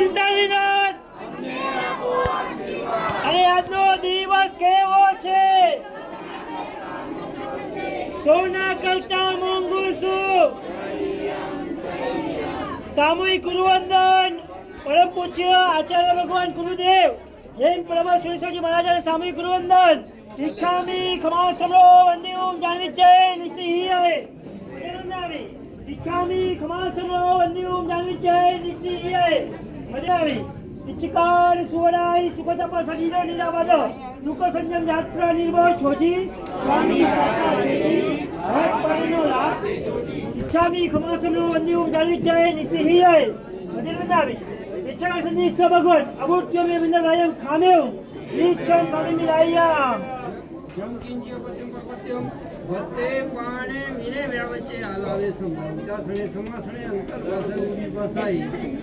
ચિંતાવીનાથ અને આજનો દિવસ કેવો છે? સોના કરતા મોંઘું શું? સામૂહિક ગુરુવંદન પરમ પૂજ્ય આચાર્ય ભગવાન ગુરુદેવ જૈન પરમ સુરેશ્વરજી મહારાજ સામૂહિક ગુરુવંદન દીક્ષામી ખમાસમો વંદેઉમ જાનવી જૈન સિંહે મદેરંદાવી દીક્ષામી ખમાસમો વંદેઉમ જાનવી જૈન સિંહે મદેરાવી ઇચ્છકાર સુવરાઈ સુખતપ સજીનો નિરાવાદ સુખ સંયમ જાત્ર નિર્ભય છોજી સ્વામી સાતા છેડી હાથ પાડીનો લાભ इच्छामी खमासमो वंदेउम जानवी जैन सिंहे मदेरंदावी इच्छा संदेश भगवान अभूत्यो में बिंदर रायम खामेव ईच्छन स्वामी मिलायाम जमकिंची पत्यम पत्यम वर्ते पाणे मिने व्यावचे आलावे संभावचा सणे समासणे अंतर वासुरी बसाई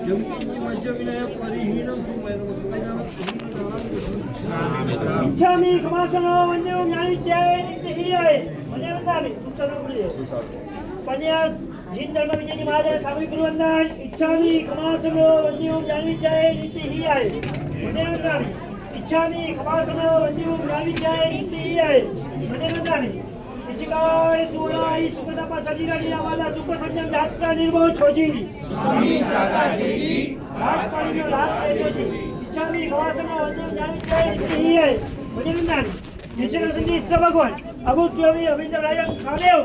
जमकिंची मध्य विनय परिहीनम सुमैरम सुमैरम इच्छामी खमासमो वंदेउम जानवी जैन सिंहे मदेरंदावी सुचना प्रिय कन्या जिन धर्म विजय महाराज सामूहिक गुरुवंदन इच्छामी खमासमो वंदेउम जानवी जैन सिंहे मदेरंदावी इच्छामी खमासमो वंदेउम जानवी जैन सिंहे मदेरंदावी इच्छिकार सुवराई सुखतप सजीनो निरावाद सुख संयम जात्र निर्भय छोजी स्वामी साता छेड़ी हाथ पाડીનો લાભ લેશોજી इच्छामी खमासमो वंदेउम जानवी जैन सिंहे मदेरंदावी निश्चय संदेश भगवान अभूत्योमी अभिंद रायम खामेव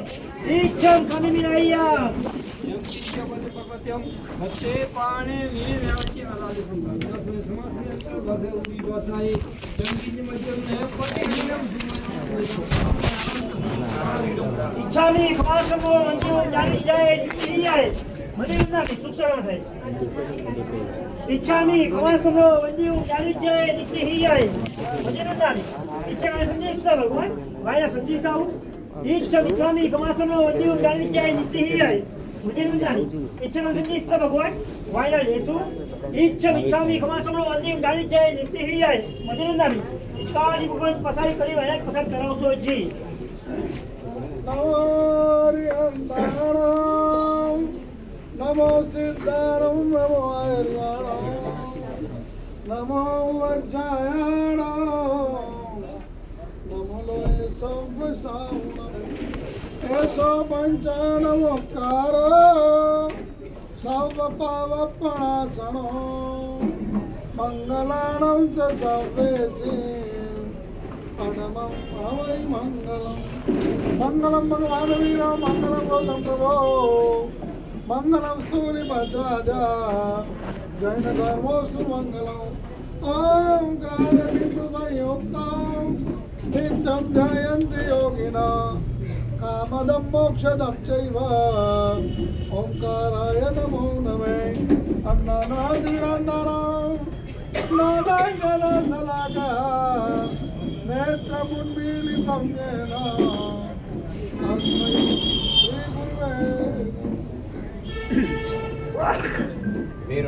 ईच्छन स्वामी मिलायाम जमकिंची पत्यम वर्ते पाणे मिने व्यावचे आलावे संभावचा सणे समासणे अंतर वासुरी बसाई जमकिंची मध्य विनय परिहीनम इच्छामी खमासमो वंदेउम जानवी जैन सिंहे मदेरंदावी सुचना થાય इच्छामी खमासमो वंदेउम जानवी जैन सिंहे मदेरंदावी इच्छा संदेश भगवान वाया संदेशाऊ इच्छामी खमासमो वंदेउम जानवी जैन सिंहे मदेरंदावी इच्छा संदेश भगवान वाया लेसु इच्छामी खमासमो वंदेउम जानवी जैन सिंहे मदेरंदावी इच्छाली भगवान पसाई કરી વાયા પસંદ કરાવશો જી नमो सिद्धारं नमो आर्याणां नमो वज्रायाणां नमो लोये संवसावनं एषो पञ्चानमोक्कार सर्वपावपणासनो मङ्गलानं च सर्वेषि परमं हवै मङ्गलम् मंगलम भगवान वीर मंगलम गौतम प्रभो मंगलम सूर्यभद्राजा जैन धर्मोस्तु मंगलम ओंकार बिंदु संयुक्तम नित्यं ध्यायन्ति योगिना कामदं मोक्षदं चैव ओंकाराय नमो नमः अज्ञानादिरन्धनं ज्ञानाञ्जनशलाकः नेत्रमुन्मीलितं येन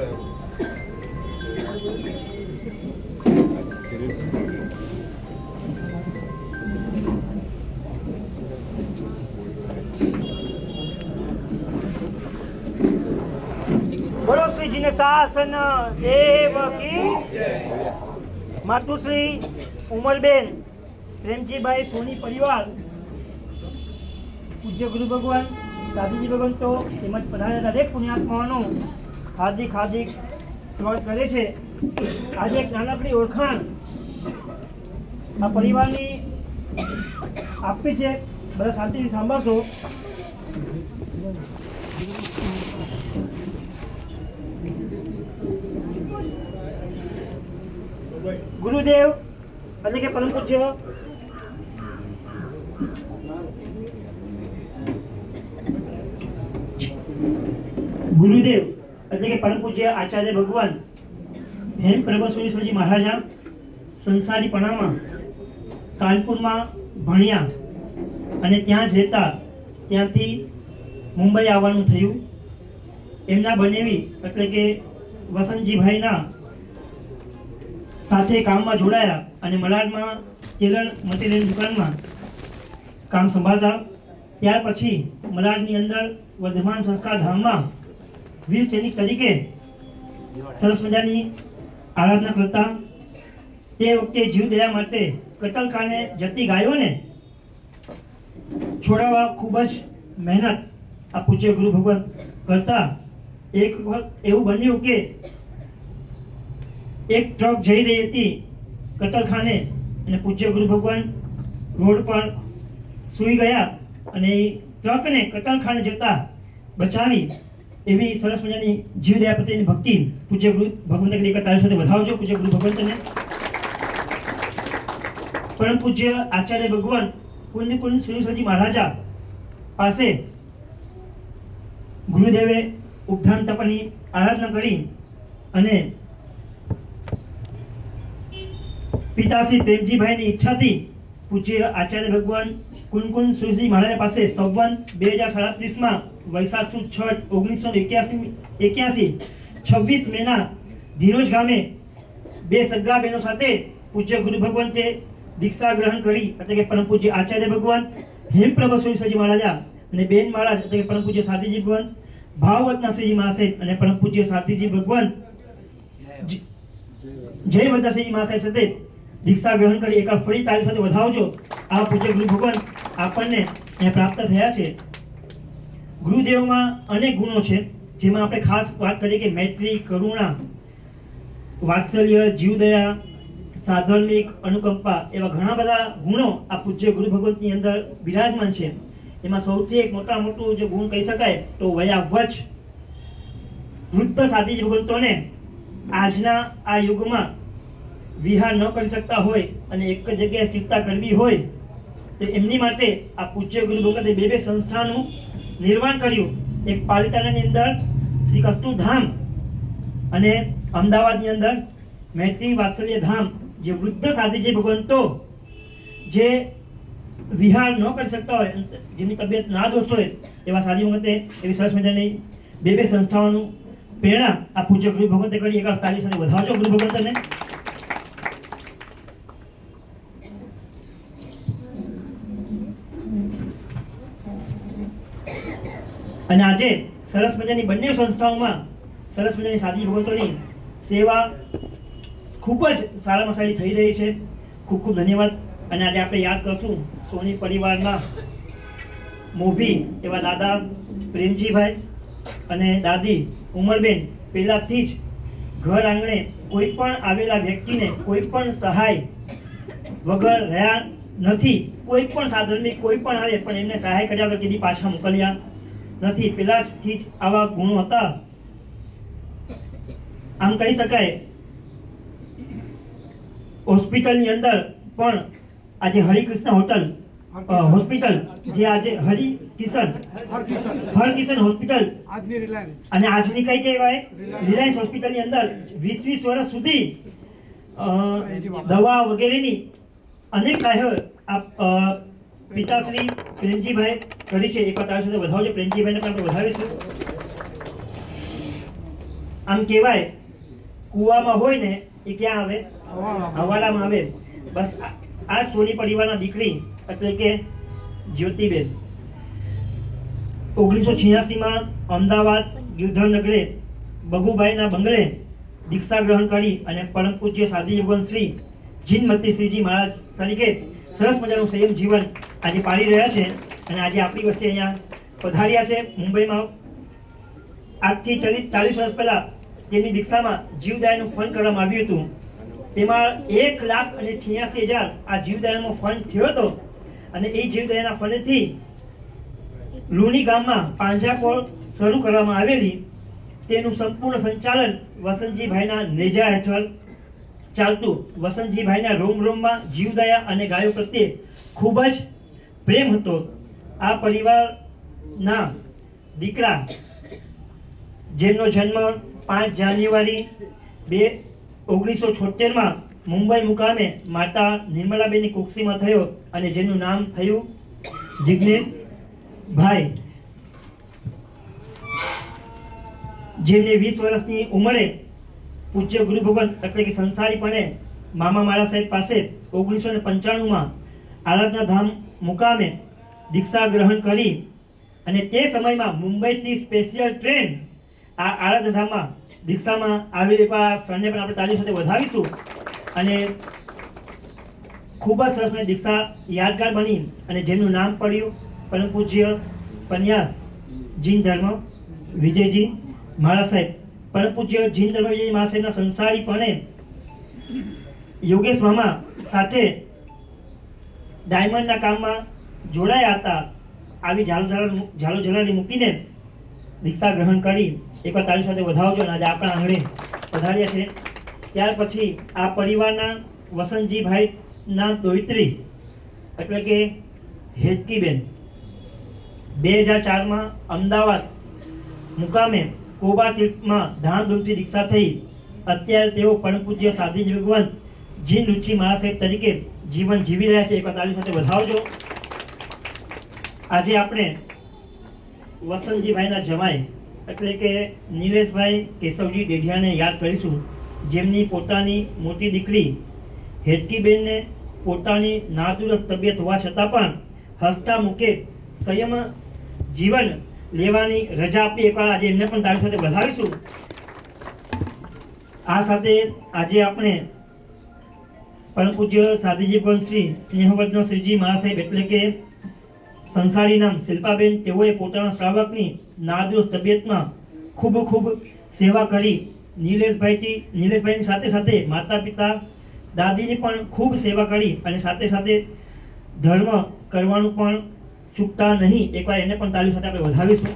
બોલો શ્રીજીને શાસન દેવ કી માતુશ્રી ઉમરબેન પ્રેમજીભાઈ સોની પરિવાર પૂજ્ય ગુરુ ભગવાન સાધુજી ભગવંતો તેમજ પધારેલા દરેક પુણ્યાત્માઓનું હાર્દિક હાર્દિક સ્વાગત કરે છે. આજે એક નાનકડી ઓળખાણ આ પરિવારની આપવી છે, બધા શાંતિથી સાંભળશો. ગુરુદેવ એટલે કે પરમ પૂજ્ય ગુરુદેવ એટલે કે પરમ પૂજ્ય આચાર્ય ભગવાન હેમ પ્રભુ સુરેશ્વરજી મહારાજા સંસારીપણામાં કાનપુરમાં ભણ્યા અને ત્યાં જ રહેતા ત્યાંથી મુંબઈ આવવાનું થયું. એમના બનેવી એટલે કે વસંતજીભાઈના સાથે કામમાં જોડાયા અને મલાડમાં ટેલર મટીરિયલ દુકાનમાં કામ સંભાળતા. ત્યાર પછી મલાડની અંદર વર્ધમાન સંસ્કાર ધામમાં વીર સૈનિક તરીકે સરસ મજાની આરાધના કરતા. તે વખતે જીવદયા માટે કતલખાને જતી ગાયોને છોડાવવા ખૂબ જ મહેનત આ પૂજ્ય ગુરુ ભગવાન કરતા. એક વખત એવું બન્યું કે એક ટ્રક જઈ રહી હતી કતલખાને અને પૂજ્ય ગુરુ ભગવાન રોડ પર સૂઈ ગયા અને એ ટ્રકને કતલખાને જતા બચાવી. એવી સરસ મજાની જીવદયા પ્રત્યેની ભક્તિ પૂજ્ય ગુરુ ભગવંત એક તારી સાથે વધાવજો. પૂજ્ય ગુરુ ભગવંતને પરમ પૂજ્ય આચાર્ય ભગવાન કુંજ કુંજ સુરેશ્વરજી મહારાજા પાસે ગુરુદેવે ઉપધાન તપની આરાધના કરી અને પિતાશ્રી પ્રેમજીભાઈની ઈચ્છાથી પૂજ્ય આચાર્ય ભગવાન કુનકુન સુરજી મહારાજ પાસે સંવત 2037 વૈશાખ સુદ છઠ 1981 26 મેના ધીરોજ ગામે બે સગા બહેનો સાથે પૂજ્ય ગુરુ ભગવંતે દીક્ષા ગ્રહણ કરી. એટલે કે પરમ પૂજ્ય આચાર્ય ભગવાન હેમપ્રભુ સુરેશ્વરજી મહારાજા અને બેન મહારાજ એટલે કે પરમ પૂજ્ય સાધીજી ભગવાન ભાવવતના શ્રીજી મહાસાહેબ અને પરમ પૂજ્ય સાધીજી ભગવાન જય વદાશ્રીજી મહાસાહેબ સાથે દીક્ષા ગ્રહણ કરી. એક ફરી તારી સાથે વધાવજો. આ પૂજ્ય ગુરુ ભગવાન આપણને પ્રાપ્ત થયા છે. ગુરુદેવમાં અનેક ગુણો છે, જેમાં આપણે ખાસ વાત કરીએ કે મૈત્રી, કરુણા, વાત્સલ્ય, જીવદયા, સાધર્મિક, અનુકંપા એવા ઘણા બધા ગુણો આ પૂજ્ય ગુરુ ભગવંતની અંદર બિરાજમાન છે. એમાં સૌથી એક મોટું જે ગુણ કહી શકાય તો વયાવચ. વૃદ્ધ સાધીજી ભગવંતોને આજના આ યુગમાં વિહાર ન કરી શકતા હોય અને એક જ જગ્યાએ સ્થિરતા કરવી હોય તો એમની માટે આ પૂજ્ય ગુરુ ભગવંતે બે સંસ્થાનું નિર્માણ કર્યું. એક પાલિતાણાની અંદર શ્રી કસ્તુરધામ અને અમદાવાદની અંદર મૈત્રી વાત્સલ્ય ધામ. જે વૃદ્ધ સાધીજી ભગવંતો જે વિહાર ન કરી શકતા હોય, જેમની તબિયત નાદુરસ્ત હોય એવા સાધી ભગવંતે એવી સરસ મજાની બે સંસ્થાઓનું પ્રેરણા આ પૂજ્ય ગુરુ ભગવંતે કરી. એક તારી સાથે વધાવજો ગુરુ ભગવંતને. અને આજે સરસ મજાની બંને સંસ્થાઓમાં સરસ મજાની સાધી ભગવંતોની સેવા ખૂબ જ સારામાં સારી થઈ રહી છે. ખૂબ ખૂબ ધન્યવાદ. અને આજે આપણે યાદ કરશું સોની પરિવારના મોભી એવા દાદા પ્રેમજીભાઈ અને દાદી ઉમરબેન. પહેલાથી જ ઘર આંગણે કોઈ પણ આવેલા વ્યક્તિને કોઈ પણ સહાય વગર રહ્યા નથી. કોઈ પણ સાધર્મિક કોઈ પણ આવે પણ એમને સહાય કર્યા વગર કદી પાછા મોકલ્યા નથી. પહેલાથી જ આવા ગુણો હતા. આમ કહી શકાય હોસ્પિટલની અંદર પણ આજે હરિકૃષ્ણ હોસ્પિટલ જે આજે હરકિશન હોસ્પિટલ અને આજની કઈ કહેવાય રિલાયન્સ હોસ્પિટલની અંદર 20 વર્ષ સુધી દવા વગેરેની અનેક સહાયો પિતાશ્રી પ્રેમજીભાઈ કરી છે. એક તારી સાથે વધાવજો. પ્રેમજીભાઈને પણ આપણે વધાવીશું. આમ કહેવાય કુવામાં હોય ને એ ક્યાં આવે? હવાલામાં આવે. બસ આ સોની પરિવારના દીકરી એટલે કે જ્યોતિબેન 1986 અમદાવાદ ગિરધરનગરે બગુભાઈના બંગલે દીક્ષા ગ્રહણ કરી અને પરમ પૂજ્ય સાધીજી ભગવાન શ્રી જીનમતી શ્રીજી મહારાજ તરીકે સરસ મજાનું સંયમ જીવન આજે પાડી રહ્યા છે. અને આજે આપણી વચ્ચે અહીંયા પધાર્યા છે. મુંબઈમાં આજથી 40 વર્ષ પહેલા તેમની દીક્ષામાં જીવદયાનું ફંડ કરવામાં આવ્યું હતું. તેમાં 1,86,000 આ જીવદયાનો ફંડ થયો હતો. અને એ જીવદયાના ફંડથી લુણી ગામમાં પાંજરાપોળ શરૂ કરવામાં આવેલી. તેનું સંપૂર્ણ સંચાલન વસંતજીભાઈના નેજા હેઠળ ચાલતું. વસંતજીભાઈના રોમ રોમમાં જીવદયા અને ગાયો પ્રત્યે ખૂબ જ પ્રેમ હતો. આ પરિવારના દીકરા જેમનો જન્મ 5 જાન્યુઆરી 1976 મુંબઈ મુકામે માતા નિર્મલાબેનની કુક્ષીમાં થયો અને જેનું નામ થયું જિગ્નેશભાઈ. જેમને 20 વર્ષની ઉંમરે પૂજ્ય ગુરુ ભગવંત એટલે કે સંસારીપણે મામા માળા સાહેબ પાસે 1995 આરાધના ધામ મુકામે દીક્ષા ગ્રહણ કરી. અને તે સમયમાં મુંબઈથી સ્પેશિયલ ટ્રેન આ આરાધના ધામમાં દીક્ષામાં આવેલી એકવાર સરને પણ આપણે તાળી સાથે વધાવીશું અને ખૂબ જ સરસ મને દીક્ષા યાદગાર બની અને જેમનું નામ પડ્યું પરમ પૂજ્ય પન્યાસ જીન ધર્મ વિજયજી મહારાજ સાહેબ. પરમ પૂજ્ય જીન ધર્મ વિજયજી મહારાજ સાહેબના સંસારીપણે યોગેશ મામા સાથે ડાયમંડના કામમાં જોડાયા હતા. આવી ઝાલો ઝલાલી મૂકીને દીક્ષા ગ્રહણ કરી એકવાર તારી સાથે વધાવજો અને આજે આપણા આંગણે પધાર્યા છે. ત્યાર પછી આ પરિવારના વસંતજીભાઈના દોહિત્રી એટલે કે હેતકીબેન 2004માં અમદાવાદ મુકામે કોબા તીર્થમાં ધામધૂમથી દીક્ષા થઈ. અત્યારે તેઓ પરમ પૂજ્ય સાધ્વીજી ભગવાન જીન રુચિ મહારાજ સાહેબ તરીકે જીવન જીવી રહ્યા છે. એકવાર તારી સાથે વધાવજો. આજે આપણે વસંતજીભાઈના જમાઈ એટલે કે નિલેશભાઈ કેશવજી ડેઢિયાને યાદ કરીશું, જેમની પોતાની મોટી દીકરી હેતકીબેનને પોતાની નાદુરસ્ત તબિયત હોવા છતાં પણ હસતા મુખે સંયમ જીવન લેવાની રજા આપી. એકવાર આજે એમને પણ તારી સાથે વધાવીશું. આ સાથે આજે આપણે પરમ પૂજ્ય સાધુજી ભગવાન શ્રી સ્નેહવર્ધન શ્રીજી મહારાજ સાહેબ એટલે કે સંસારી નામ શિલ્પાબેન, તેઓએ પોતાના શ્રાવકની નાદુરસ્ત તબિયતમાં ખૂબ સેવા કરી. નિલેશભાઈની સાથે સાથે માતા પિતા દાદીની પણ ખૂબ સેવા કરી અને સાથે સાથે ધર્મ કરવાનું પણ ચૂકતા નહીં. એકવાર એને પણ તાળી સાથે આપણે વધાવીશું.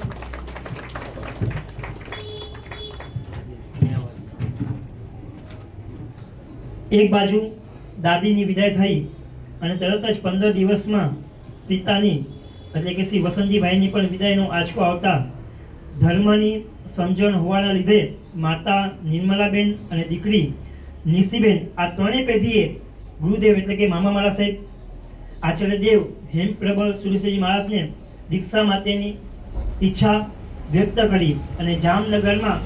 એક બાજુ દાદીની વિદાય થઈ અને તરત જ 15 દિવસમાં પિતાની એટલે કે શ્રી વસંતજીભાઈની પણ વિદાયનો આંચકો આવતા ધર્મની સમજણ હોવાના લીધે માતા નિર્મલાબેન અને દીકરી નિશીબેન આ ત્રણેય પેઢીએ ગુરુદેવ એટલે કે મામા મહારાજ સાહેબ, આચાર્યદેવ હેમપ્રબળ સુરેશજી મહારાજને દીક્ષા માટેની ઈચ્છા વ્યક્ત કરી અને જામનગરમાં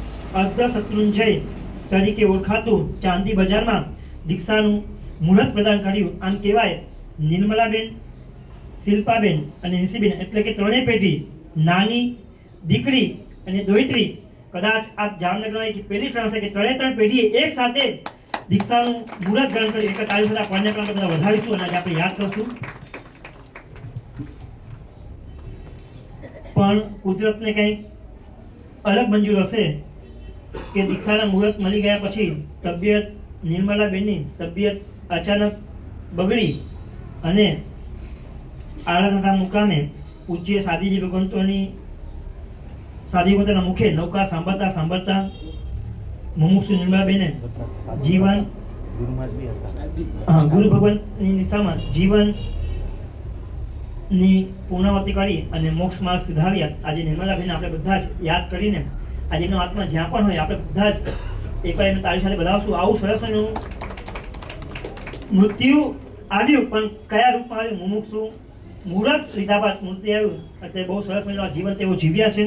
અર્ધશત્રુંજય તરીકે ઓળખાતું ચાંદી બજારમાં દીક્ષાનું મુહૂર્ત પ્રદાન કર્યું. આમ કહેવાય નિર્મલાબેન, શિલ્પાબેન અને નિશીબેન એટલે કે ત્રણેય પેઢી, નાની દીકરી અને દોહિત્રી, કદાચ આપ જામનગરમાં એક પહેલી ક્ષણ હશે કે ત્રણ પેઢીએ એક સાથે દીક્ષાનું મુહૂર્ત ગ્રહણ કર્યું. એક તારી સાથે આપણને પણ બધા વધારીશું અને આજે આપણે યાદ કરશું. પણ કુદરતને કંઈક અલગ મંજૂર હશે કે દીક્ષાના મુહૂર્ત મળી ગયા પછી તબિયત નિર્મલાબેનની તબિયત અચાનક બગડી અને આળા મુકામે પૂજ્ય સાધીજી ભગવંતોની સાધીવંતોના મુખે નૌકા સાંભળતા મુમુક્ષુ નિર્મલાબેને જીવન ગુરુ ભગવાનની દિશામાં જીવનની પૂર્ણાવતી કરી અને મોક્ષ માર્ગ સિધાવ્યા. આજે નિર્મલાબેન આપણે બધા જ યાદ કરીને આજે એમનો આત્મા જ્યાં પણ હોય આપણે બધા જ એકવાર એમને તારી સાથે બધાવશું. આવું સરસ મૃત્યુ આવ્યું પણ કયા રૂપમાં આવ્યું? મુમુક્ષુ મુહૂર્ત લીધા બાદ મૃત્યુ આવ્યું. એટલે બહુ સરસ મજાનું જીવન તેઓ જીવ્યા છે.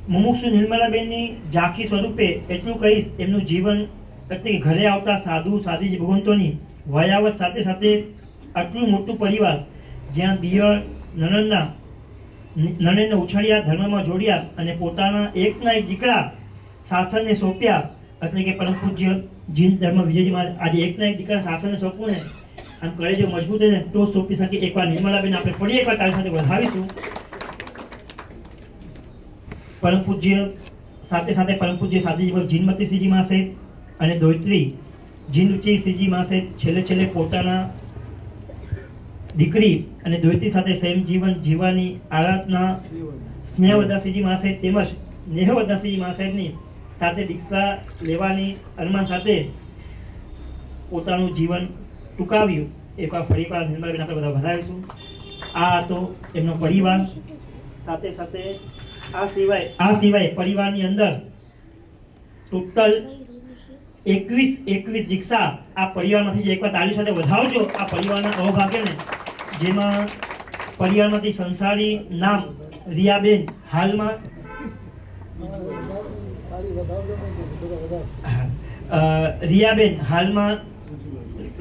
મુમુક્ષુ નિર્મલાબેનની ઝાંખી સ્વરૂપે એટલું કહીશ, એમનું જીવન એટલે કે ઘરે આવતા સાધુજી ભગવંતોની વયાવત સાથે સાથે આટલું મોટું પરિવાર, જ્યાં દિયર નણંદને ઉછાળ્યા, ધર્મમાં જોડ્યા અને પોતાના એકના એક દીકરા શાસનને સોંપ્યા. એટલે કે પરમ પૂજ્ય જીન ધર્મ વિજયજી મહારાજ આજે એકના એક દીકરા શાસનને સોંપવું ને આમ કરે જો મજબૂત હોય ને તો સોંપી શકે. એકવાર નિર્મલાબેન આપણે ફરી એકવાર તારી સાથે વધાવીશું. પરમ પૂજ્ય સાથે સાથે પરમ પૂજ્ય સાધુજી જીનમતી શ્રીજી મહારાજ સાહેબ અને દોહિત્રી જીન રુચિ શ્રીજી મહારાજ સાહેબ છેલ્લે પોતાના દીકરી અને દોહિત્રી સાથે સંયમ જીવન જીવવાની આરાધના સ્નેહવર્ધનસિંહજી મહારાજ સાહેબ તેમજ નેહવર્ધનસિંહજી મહારાજ સાહેબની સાથે દીક્ષા લેવાની અરમાન સાથે પોતાનું જીવન ટૂંકાવ્યું. એકવાર ફરીવાર નિર્મલાબેન આપણે બધા વધાવીશું. આ તો એમનો પરિવાર. સાથે સાથે આ સિવાય પરિવારની અંદર ટોટલ 21 દીક્ષા આ પરિવારમાંથી જે એકવાર તાળી સાથે વધાવજો આ પરિવારના અવભાગ્યને. જેમાં પરિવારમાંથી સંસારી નામ રિયાબેન હાલમાં રિયાબેન હાલમાં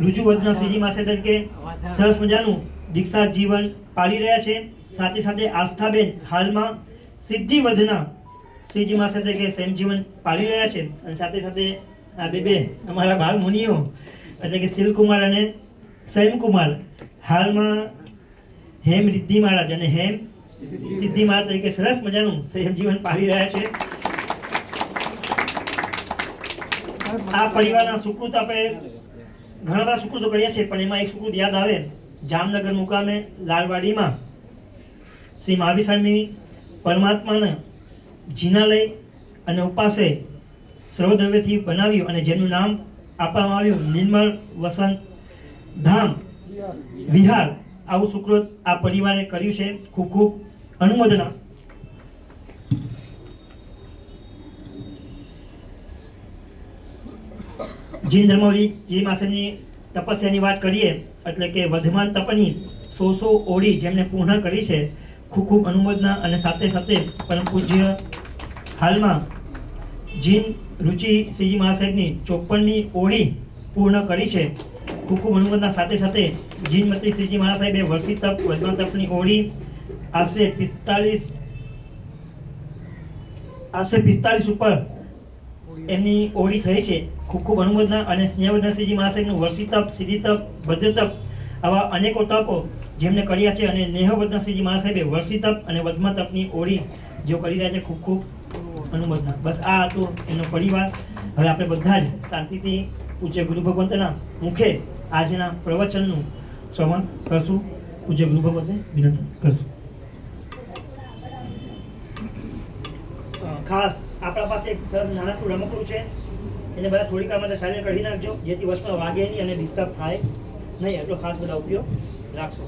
રુજુવર્ધન શ્રીજી માસે તરીકે સરસ મજાનું દીક્ષા જીવન પાળી રહ્યા છે. સાથે સાથે આસ્થાબેન હાલમાં સિદ્ધિવર્ધના શ્રીજી મહારાજ તરીકે સંયમ જીવન પાળી રહ્યા છે અને સાથે સાથે આ બે અમારા બાળ મુનિઓ એટલે કે શીલકુમાર અને સંયમકુમાર હાલમાં હેમ રિદ્ધિ મહારાજ અને હેમ સિદ્ધિ મહારાજ તરીકે સરસ મજાનું સંયમ જીવન પાળી રહ્યા છે. આ પરિવારના સુકૃત આપણે ઘણા બધા સુકૃતો કર્યા છે, પણ એમાં એક સુકૃત યાદ આવે. જામનગર મુકામે લાલવાડીમાં શ્રી મહાવીર સ્વામી પરમાત્માના જીનાલય અને ઉપાસે સર્વદ્રવ્યથી બનાવ્યું અને જેનું નામ આપવામાં આવ્યું નિર્મળ વસંત ધામ વિહાર. આવું સુકૃત આ પરિવારે કર્યું છે. ખૂબ ખૂબ અનુમોદના. જૈન ધર્મવીર માસની તપસ્યાની વાત કરીએ એટલે કે વર્ધમાન તપની 100 ઓળી જેમને પૂર્ણ કરી છે. ખૂબ ખૂબ અનુમોદના. અને સાથે સાથે પરમ પૂજ્ય હાલમાં જીન રુચિ શ્રીજી મહાસાહેબની 54મી ઓળી પૂર્ણ કરી છે. ખૂબ ખૂબ અનુમોદના. સાથે સાથે જીનમતી શ્રીજી મહાસાહેબે વર્ષી તપ વર્ધમાન તપની ઓળી આશરે 45 ઉપર એમની ઓળી થઈ છે. ખૂબ ખૂબ અનુમોદના. અને સ્નેહવર્ધન શ્રીજી મહાસાહેબનું વર્ષી તપ, સિદ્ધિ તપ, ભદ્ર તપ આવા અનેકો તપો જેમને કર્યા છે અને નેહવર્ધન શ્રીજી મહાસાહેબે વર્ષી તપ અને વર્ધમાન તપની ઓળી જેઓ કરી રહ્યા છે. ખૂબ ખૂબ અનુમોદના. બસ આ હતો એનો પરિવાર. હવે આપણે બધા જ શાંતિથી પૂજ્ય ગુરુ ભગવંતના મુખે આજના પ્રવચનનું શ્રવણ કરશું. પૂજ્ય ગુરુ ભગવંતને વિનંતી કરશું. ખાસ આપણા પાસે એક સરસ નાનકડું રમકડું છે, એને બધા થોડીક વાર માટે સાઈલેન્ટ કાઢી નાખજો જેથી વસ્તુમાં વાગે નહીં અને ડિસ્ટર્બ થાય નહીં. એટલો ખાસ બધા ઉપયોગ રાખશો.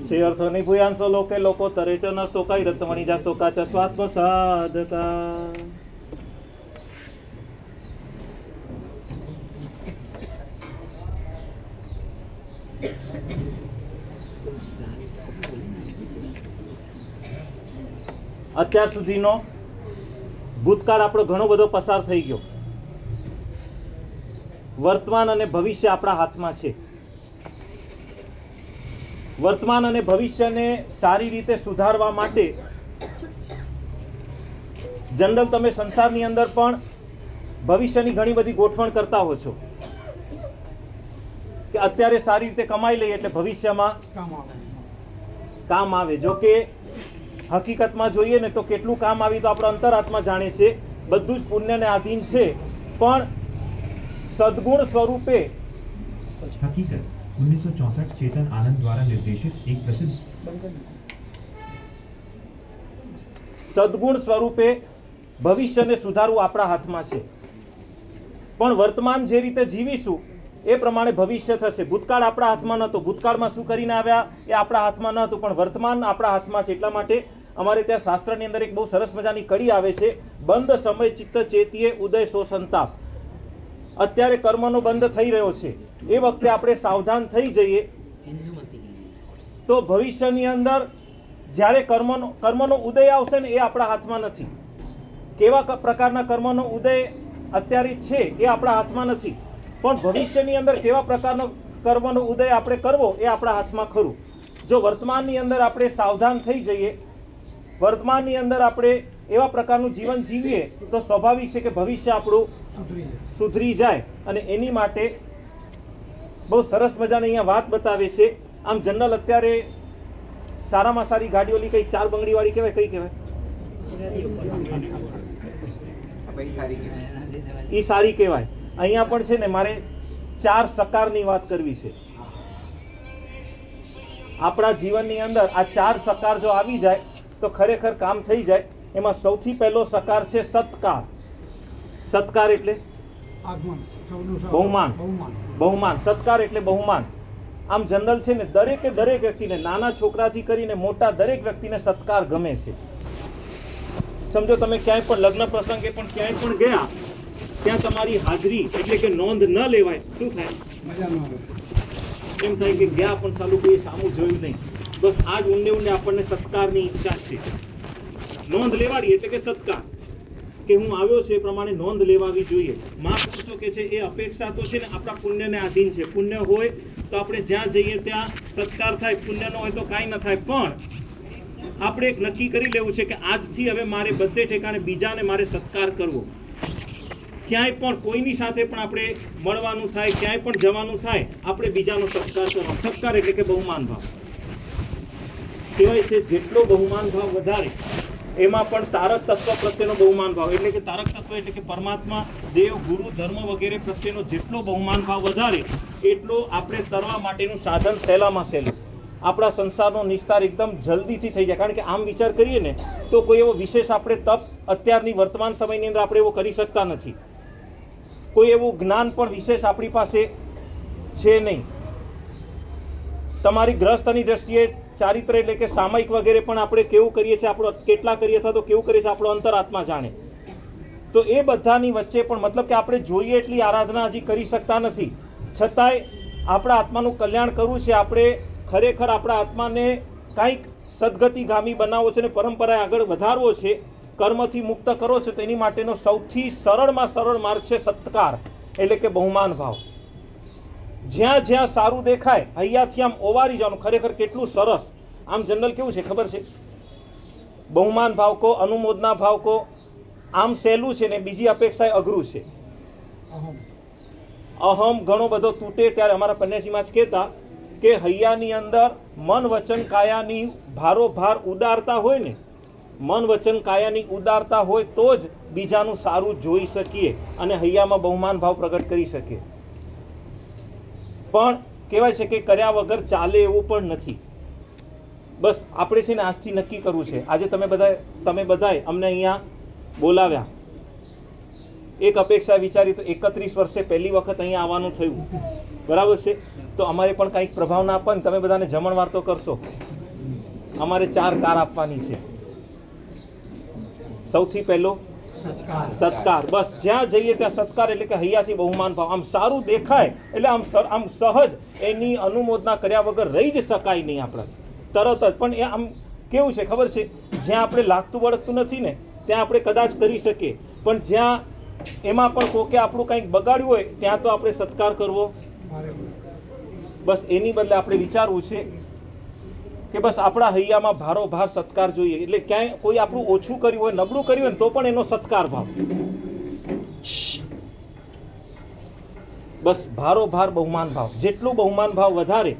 श्री अर्थोनि भूयांसो लोके लोको तरे च न स्तोकाय रत्तमणि जा स्तोका च स्वात्म साधका. અત્યાર સુધીનો ભૂતકાળ આપણો ઘણો બધો પસાર થઈ ગયો. વર્તમાન અને ભવિષ્ય આપણા હાથમાં છે. વર્તમાન અને ભવિષ્યને સારી રીતે સુધારવા માટે જનરલ તમે સંસારની અંદર પણ ભવિષ્યની ઘણી બધી ગોઠવણ કરતા હો છો કે અત્યારે સારી રીતે કમાઈ લઈએ એટલે ભવિષ્યમાં કામ આવે. જો કે હકીકતમાં જોઈએ ને તો કેટલું કામ આવ્યું તો આપણો અંતરાત્મા જાણે છે. બધું જ પુણ્યને આધીન છે, પણ સદગુણ સ્વરૂપે हकीकत 1964 चेतन आनंद द्वारा निर्देशित एक प्रसिद्ध સદગુણ સ્વરૂપે ભવિષ્યને સુધારવું આપણા હાથમાં છે. પણ વર્તમાન જે રીતે જીવીશું એ પ્રમાણે ભવિષ્ય થશે. ભૂતકાળ આપણા હાથમાં નહોતો. ભૂતકાળમાં શું કરીને આવ્યા એ આપણા હાથમાં ન હતું, પણ વર્તમાન આપણા હાથમાં છે. એટલા માટે અમારે ત્યાં શાસ્ત્રની અંદર એક બહુ સરસ મજાની કડી આવે છે, બંધ સમય ચિત્ત ચેતીએ ઉદય સો સંતાપ. અત્યારે કર્મનો બંધ થઈ રહ્યો છે, એ વખતે આપણે સાવધાન થઈ જઈએ તો ભવિષ્યની અંદર જ્યારે કર્મનો ઉદય આવશે ને એ આપણા હાથમાં નથી. કેવા પ્રકારના કર્મનો ઉદય અત્યારે છે એ આપણા હાથમાં નથી, પણ ભવિષ્યની અંદર કેવા પ્રકારનો કર્મનો ઉદય આપણે કરવો એ આપણા હાથમાં ખરું. જો વર્તમાનની અંદર આપણે સાવધાન થઈ જઈએ, વર્તમાનની અંદર આપણે એવા પ્રકારનું જીવન જીવીએ તો સ્વાભાવિક છે કે ભવિષ્ય આપણું સુધરી જાય. અને એની માટે બહુ સરસ મજાની અહીંયા વાત બતાવે છે. આમ જનરલ અત્યારે સારામાં સારી ગાડીઓ કઈ 4 બંગડી વાળી કહેવાય, કઈ કહેવાય? એ સારી કહેવાય. અહીંયા પણ છે ને મારે 4 સકારની વાત કરવી છે. આપણા જીવનની અંદર આ 4 સકાર જો આવી જાય તો ખરેખર કામ થઈ જાય. એમાં સૌથી પહેલો સકાર છે સત્કાર. સત્કાર એટલે બહુમાન. બહુમાન. સત્કાર એટલે બહુમાન. આમ જનરલ છે ને દરેક વ્યક્તિને, નાના છોકરાથી કરીને મોટા દરેક વ્યક્તિને સત્કાર ગમે છે. સમજો તમે ક્યાંય પણ લગ્ન પ્રસંગે પણ ક્યાંય પણ ગયા, ત્યાં તમારી હાજરી એટલે કે નોંધ ન લેવાય, શું થાય? એમ થાય કે ગયા પણ સાલું કોઈ સામું જોયું નહીં. બસ આ જ ઊંડે આપણને સત્કારની ઈચ્છા છે. નોંધ લેવાડી એટલે કે સત્કાર, કે હું આવ્યો છે એ પ્રમાણે નોંધ લેવાવી જોઈએ. મહાપુરુષો કે છે એ અપેક્ષા તો છે ને આપણા પુણ્યને આધીન છે. પુણ્ય હોય તો આપણે જ્યાં જઈએ ત્યાં સત્કાર થાય, પુણ્ય ન હોય તો કાંઈ ન થાય. પણ આપણે એક નક્કી કરી લેવું છે કે આજથી હવે મારે બધે ઠેકાણે બીજાને મારે સત્કાર કરવો. ક્યાંય પણ કોઈની સાથે પણ આપણે મળવાનું થાય, ક્યાંય પણ જવાનું થાય, આપણે બીજાનો સત્કાર કરવાનો. સત્કાર એટલે કે બહુમાન ભાવ કહેવાય છે. જેટલો બહુમાન ભાવ વધારે, એમાં પણ તારક તત્વ પ્રત્યેનો બહુમાન ભાવ એટલે કે તારક તત્વ એટલે કે પરમાત્મા, દેવ, ગુરુ, ધર્મ વગેરે પ્રત્યેનો જેટલો બહુમાન ભાવ વધારે, એટલો આપણે તરવા માટેનું સાધન સહેલામાં સહેલું. આપણા સંસારનો નિસ્તાર એકદમ જલ્દીથી થઈ જાય. કારણ કે આમ વિચાર કરીએ ને તો કોઈ એવો વિશેષ આપણે તપ અત્યારની વર્તમાન સમયની અંદર આપણે એવો કરી શકતા નથી. કોઈ એવું જ્ઞાન પણ વિશેષ આપણી પાસે છે નહીં. તમારી ગ્રસ્તની દ્રષ્ટિએ ચારિત્ર એટલે કે સામાયિક વગેરે પણ આપણે કેવું કરીએ છીએ, આપણો કેટલા કરીએ અથવા તો કેવું કરીએ છીએ આપણો અંતરાત્મા જાણે. તો એ બધાની વચ્ચે પણ મતલબ કે આપણે જોઈએ એટલી આરાધના હજી કરી શકતા નથી. છતાંય આપણા આત્માનું કલ્યાણ કરવું છે, આપણે ખરેખર આપણા આત્માને કાંઈક સદગતિગામી બનાવવો છે ને પરંપરાએ આગળ વધારવો છે, કર્મથી મુક્ત કરવો છે, તો એની માટેનો સૌથી સરળમાં સરળ માર્ગ છે સત્કાર એટલે કે બહુમાન ભાવ. જ્યાં જ્યાં સારું દેખાય અહીંયાથી આમ ઓવારી જવાનું. ખરેખર કેટલું સરસ. આમ જનરલ કેવું છે ખબર છે? બહુમાન ભાવ કો, અનુમોદના ભાવ કો આમ સહેલું છે ને બીજી અપેક્ષાએ અઘરું છે. અહમ ઘણો બધો તૂટે ત્યારે અમારા પન્યાસીમાં જ કહેતા કે હૈયાની અંદર મન વચન કાયાની ભારોભાર ઉદારતા હોય ને, મન વચન કાયાની ઉદારતા હોય તો જ બીજાનું સારું જોઈ શકીએ અને હૈયામાં બહુમાન ભાવ પ્રગટ કરી શકીએ. પણ કહેવાય છે કે કર્યા વગર ચાલે એવું પણ નથી. બસ આપણે છે ને આજથી નક્કી કરવું છે. આજે તમે બધાએ અમને અહીંયા બોલાવ્યા, એક અપેક્ષા વિચારી તો 31 વર્ષે પહેલી વખત અહીંયા આવવાનું થયું, બરાબર છે? તો અમારે પણ કંઈક પ્રભાવના આપવાની. તમે બધાને જમણવાર તો કરશો. અમારે 4 કાર આપવાની છે. સૌથી પહેલો સત્કાર. બસ જ્યાં જઈએ ત્યાં સત્કાર એટલે કે હૈયાથી બહુમાન ભાવ. આમ સારું દેખાય એટલે આમ સહજ એની અનુમોદના કર્યા વગર રહી જ શકાય નહીં આપણે તરત જ. પણ એ આમ કેવું છે ખબર છે? જ્યાં આપણે લાગતું વળગતું નથી ને ત્યાં આપણે કદાચ કરી શકીએ, પણ જ્યાં એમાં પણ કોકે આપણું કંઈક બગાડ્યું હોય ત્યાં તો આપણે સત્કાર કરવો. બસ એની બદલે આપણે વિચારવું છે કે બસ આપણા હૈયામાં ભારોભાર સત્કાર જોઈએ. એટલે ક્યાંય કોઈ આપણું ઓછું કર્યું હોય, નબળું કર્યું હોય ને તો પણ એનો સત્કાર ભાવ. બસ ભારોભાર બહુમાન ભાવ. જેટલું બહુમાન ભાવ વધારે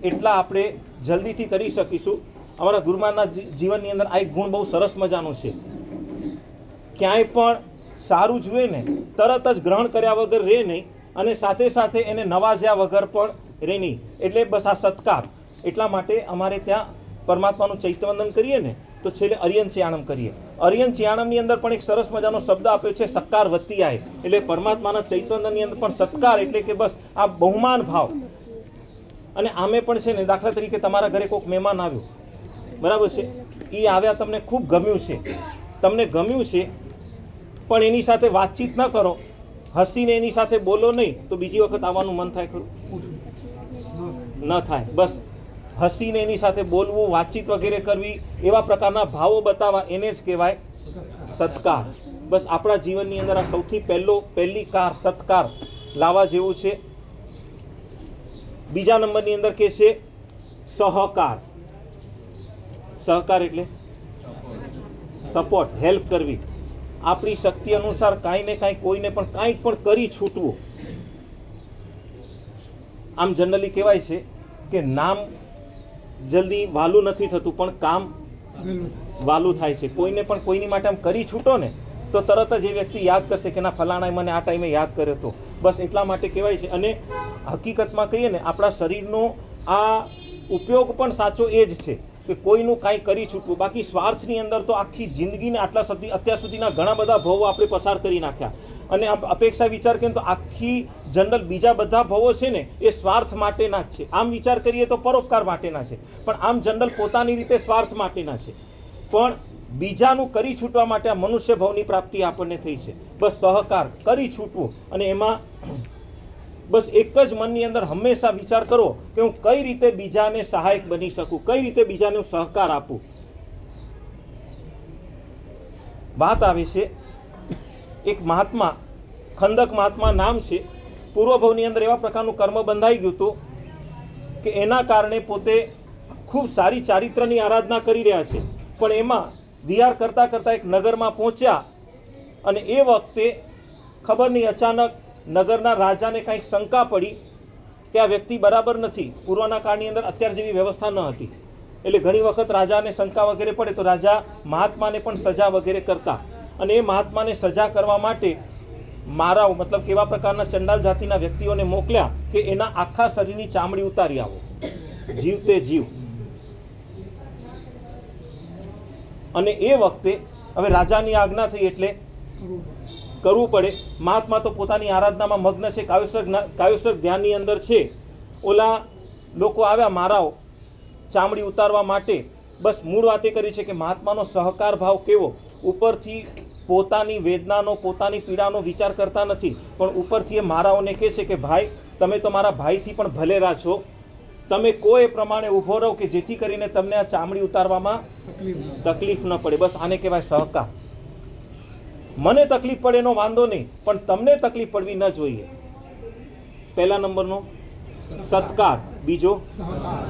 એટલા આપણે જલ્દીથી કરી શકીશું. અમારા ગુરુમાનના જીવનની અંદર આ એક ગુણ બહુ સરસ મજાનો છે. ક્યાંય પણ સારું જુએ ને તરત જ ગ્રહણ કર્યા વગર રહે નહીં અને સાથે સાથે એને નવાજ્યા વગર પણ રહે નહીં. એટલે બસ આ સત્કાર. એટલા માટે અમારે ત્યાં પરમાત્માનું ચૈત્યવંદન કરીએ ને તો છેલ્લે અરિયન ચિયાણમ કરીએ. અરિયન ચિયાણમની અંદર પણ એક સરસ મજાનો શબ્દ આપ્યો છે સત્કાર વત્તી આય. એટલે પરમાત્માના ચૈત્યવંદનની અંદર પણ સત્કાર એટલે કે બસ આ બહુમાન ભાવ. અને આમે પણ છે ને દાખલા તરીકે તમારા ઘરે કોઈક મહેમાન આવ્યું, બરાબર છે? એ આવ્યા, તમને ખૂબ ગમ્યું છે, તમને ગમ્યું છે, પણ એની સાથે વાતચીત ન કરો, હસીને એની સાથે બોલો નહીં, તો બીજી વખત આવવાનું મન થાય ખરું? ન થાય. બસ હસીને એની સાથે બોલવું, વાતચીત વગેરે કરવી, એવા પ્રકારના ભાવો બતાવવા, એને જ કહેવાય સત્કાર. બસ આપણા જીવનની અંદર આ સૌથી પહેલી કાર સત્કાર લાવવા જેવું છે. બીજા નંબરની અંદર કે છે સહકાર. સહકાર એટલે સપોર્ટ, હેલ્પ કરવી. આપણી શક્તિ અનુસાર કાંઈ ને કાંઈ કોઈને પણ કાંઈક પણ કરી છૂટવું. આમ જનરલી કહેવાય છે કે નામ જલ્દી વાલું નથી થતું પણ કામ વાલું થાય છે. કોઈને પણ કોઈની માટે આમ કરી છૂટો ને તો તરત જ એ વ્યક્તિ યાદ કરશે કે ના ફલાણાએ મને આ ટાઈમે યાદ કર્યો હતો. બસ એટલા માટે કહેવાય છે. અને હકીકતમાં કહીએ ને આપણા શરીરનો આ ઉપયોગ પણ સાચો એ જ છે કે કોઈનું કાંઈ કરી છૂટવું. બાકી સ્વાર્થની અંદર તો આખી જિંદગીને અત્યાર સુધીના ઘણા બધા ભાવો આપણે પસાર કરી નાખ્યા અને અપેક્ષા વિચાર કરીએ તો આખી જનરલ બીજા બધા ભવો છે ને એ સ્વાર્થ માટેના જ છે. આમ વિચાર કરીએ તો પરોપકાર માટેના છે, પણ આમ જનરલ પોતાની રીતે સ્વાર્થ માટેના છે. પણ બીજાનું કરી છૂટવા માટે આ મનુષ્ય ભવની પ્રાપ્તિ આપણને થઈ છે. બસ સહકાર કરી છૂટવું, અને એમાં બસ એક જ મનની અંદર હંમેશા વિચાર કરો કે હું કઈ રીતે બીજાને સહાયક બની શકું, કઈ રીતે બીજાને સહકાર આપું. વાત આવે છે એક મહાત્મા, ખંદક મહાત્મા નામ છે, પૂર્વ ભવની અંદર એવા પ્રકારનું કર્મ બંધાઈ ગયું હતું કે એના કારણે પોતે ખૂબ સારી ચારિત્રની આરાધના કરી રહ્યા છે, પણ એમાં વિહાર કરતા કરતા એક નગરમાં પહોંચ્યા અને એ વખતે ખબર નહીં અચાનક નગરના રાજાને કંઈક શંકા પડી કે આ વ્યક્તિ બરાબર નથી. પૂર્વના કાળની અંદર અત્યાર જેવી વ્યવસ્થા ન હતી, એટલે ઘણી વખત રાજાને શંકા વગેરે પડે તો રાજા મહાત્માને પણ સજા વગેરે કરતા, અને એ મહાત્માને સજા કરવા માટે મારાઓ મતલબ કેવા પ્રકારના ચંડાલ જાતિના વ્યક્તિઓને મોકલ્યા કે એના આખા શરીરની ચામડી ઉતારી આવો, જીવ તે જીવ. અને એ વખતે હવે રાજાની આજ્ઞા થઈ એટલે કરવું પડે. મહાત્મા તો પોતાની આરાધનામાં મગ્ન છે, કાવ્યસર્ગ ધ્યાનની અંદર છે. ઓલા લોકો આવ્યા મારાઓ ચામડી ઉતારવા માટે. બસ મૂળ વાત એ કરી છે કે મહાત્માનો સહકાર ભાવ કેવો, ઉપરથી પોતાની વેદનાનો પોતાની પીડાનો વિચાર કરતા નથી, પણ ઉપરથી એ મારાઓને કહે છે કે ભાઈ તમે તો મારા ભાઈથી પણ ભલેરા છો, તમે કોઈ પ્રમાણે ઊભો રહો કે જેથી કરીને તમને આ ચામડી ઉતારવામાં તકલીફ ન પડે. બસ આને કહેવાય સહકાર. મને તકલીફ પડે એનો વાંધો નહીં, પણ તમને તકલીફ પડવી ન જોઈએ. પહેલા નંબરનો સત્કાર, બીજો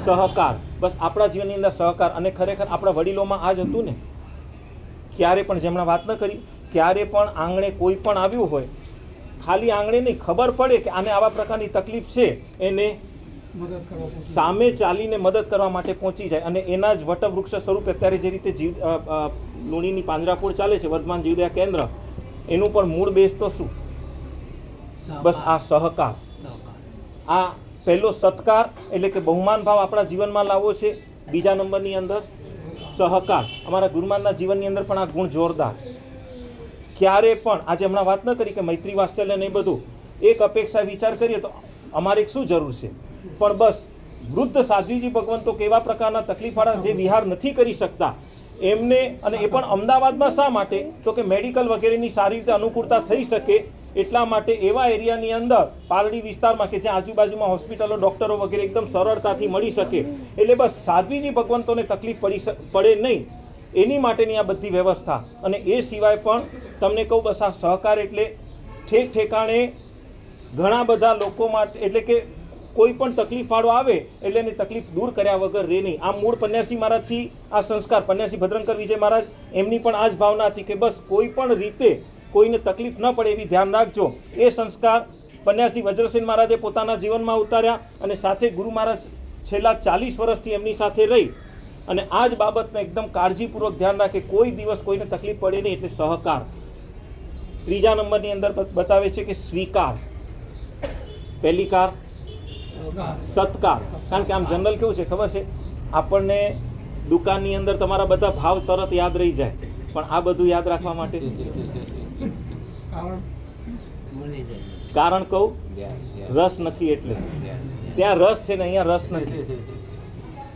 સહકાર. બસ આપણા જીવનની અંદર સહકાર. અને ખરેખર આપણા વડીલોમાં આ જ હતું ને, ક્યારે પણ જેમણે વાત ન કરી, ક્યારે પણ આંગણે કોઈ પણ આવ્યું હોય, ખાલી આંગણે નહીં, ખબર પડે કે આને આવા પ્રકારની તકલીફ છે, એને સામે ચાલીને મદદ કરવા માટે પહોંચી જાય. અને એના જ વટવૃક્ષ સ્વરૂપે અત્યારે જે રીતે જીવ લુણીની પાંજરાપોળ ચાલે છે, વર્ધમાન જીવદયા કેન્દ્ર, એનું પણ મૂળ બેસ તો શું? બસ આ સહકાર. આ પહેલો સત્કાર એટલે કે બહુમાન ભાવ આપણા જીવનમાં લાવવો છે. બીજા નંબરની અંદર સહકાર. અમારા ગુરુમાનના જીવનની અંદર પણ આ ગુણ જોરદાર. ક્યારે પણ આજે હમણાં વાત ન કરી કે મૈત્રી વાત્સલ્ય ને એ બધું, એક અપેક્ષા વિચાર કરીએ તો અમારે શું જરૂર છે, પણ બસ વૃદ્ધ સાધ્વીજી ભગવંતો કેવા પ્રકારના તકલીફવાળા જે વિહાર નથી કરી શકતા એમને, અને એ પણ અમદાવાદમાં શા માટે, તો કે મેડિકલ વગેરેની સારી રીતે અનુકૂળતા થઈ શકે એટલા માટે એવા એરિયાની અંદર પાલડી વિસ્તારમાં કે જ્યાં આજુબાજુમાં હોસ્પિટલો ડોક્ટરો વગેરે એકદમ સરળતાથી મળી શકે, એટલે બસ સાધ્વીજી ભગવંતોને તકલીફ પડે નહીં એની માટેની આ બધી વ્યવસ્થા. અને એ સિવાય પણ તમને કહું, બસ આ સહકાર એટલે ઠેક ઠેકાણે ઘણા બધા લોકો માટે, એટલે કે કોઈ પણ તકલીફવાળો આવે એટલે એની તકલીફ દૂર કર્યા વગર રહે નહીં. આ મૂળ પન્યાસી મહારાજથી આ સંસ્કાર, પન્યાસી ભદ્રંકર વિજય મહારાજ એમની પણ આ જ ભાવના હતી કે બસ કોઈ પણ રીતે કોઈને તકલીફ ન પડે એવી ધ્યાન રાખજો. એ સંસ્કાર પન્યાસી વજ્રસેન મહારાજે પોતાના જીવનમાં ઉતાર્યા, અને સાથે ગુરુ મહારાજ છેલ્લા 40 વર્ષથી એમની સાથે રહી અને આ જ બાબતને એકદમ કાળજીપૂર્વક ધ્યાન રાખે, કોઈ દિવસ કોઈને તકલીફ પડે નહીં, એટલે સહકાર. ત્રીજા નંબરની અંદર બતાવે છે કે સ્વીકાર. પહેલી કાર સત્કાર. કારણ કે આમ જનરલ કેવું છે ખબર છે, આપણને દુકાનની અંદર તમારા બધા ભાવ તરત યાદ રહી જાય, પણ આ બધું યાદ રાખવા માટે કારણ કહું, રસ નથી. એટલે ત્યાં રસ છે ને અહીંયા રસ નથી.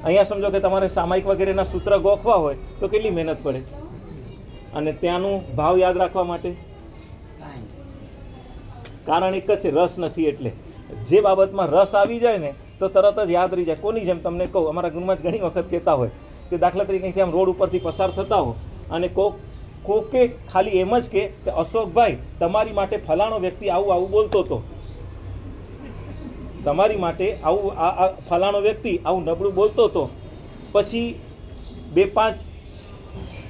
અહીંયા સમજો કે તમારે સામાયિક વગેરેના સૂત્ર ગોખવા હોય તો કેટલી મહેનત પડે, અને ત્યાંનું ભાવ યાદ રાખવા માટે કારણ એક જ છે, રસ નથી. એટલે જે બાબતમાં રસ આવી જાય ને તો તરત જ યાદ રહી જાય. કોની જેમ તમને કહું, અમારા ગુરુમાં જ ઘણી વખત કહેતા હોય કે દાખલા તરીકે અહીંથી આમ રોડ ઉપરથી પસાર થતા હો અને કોકે ખાલી એમ જ કે અશોકભાઈ તમારી માટે ફલાણો વ્યક્તિ આવું આવું બોલતો હતો, તમારી માટે આવું આ ફલાણો વ્યક્તિ આવું નબળું બોલતો હતો. પછી 2-5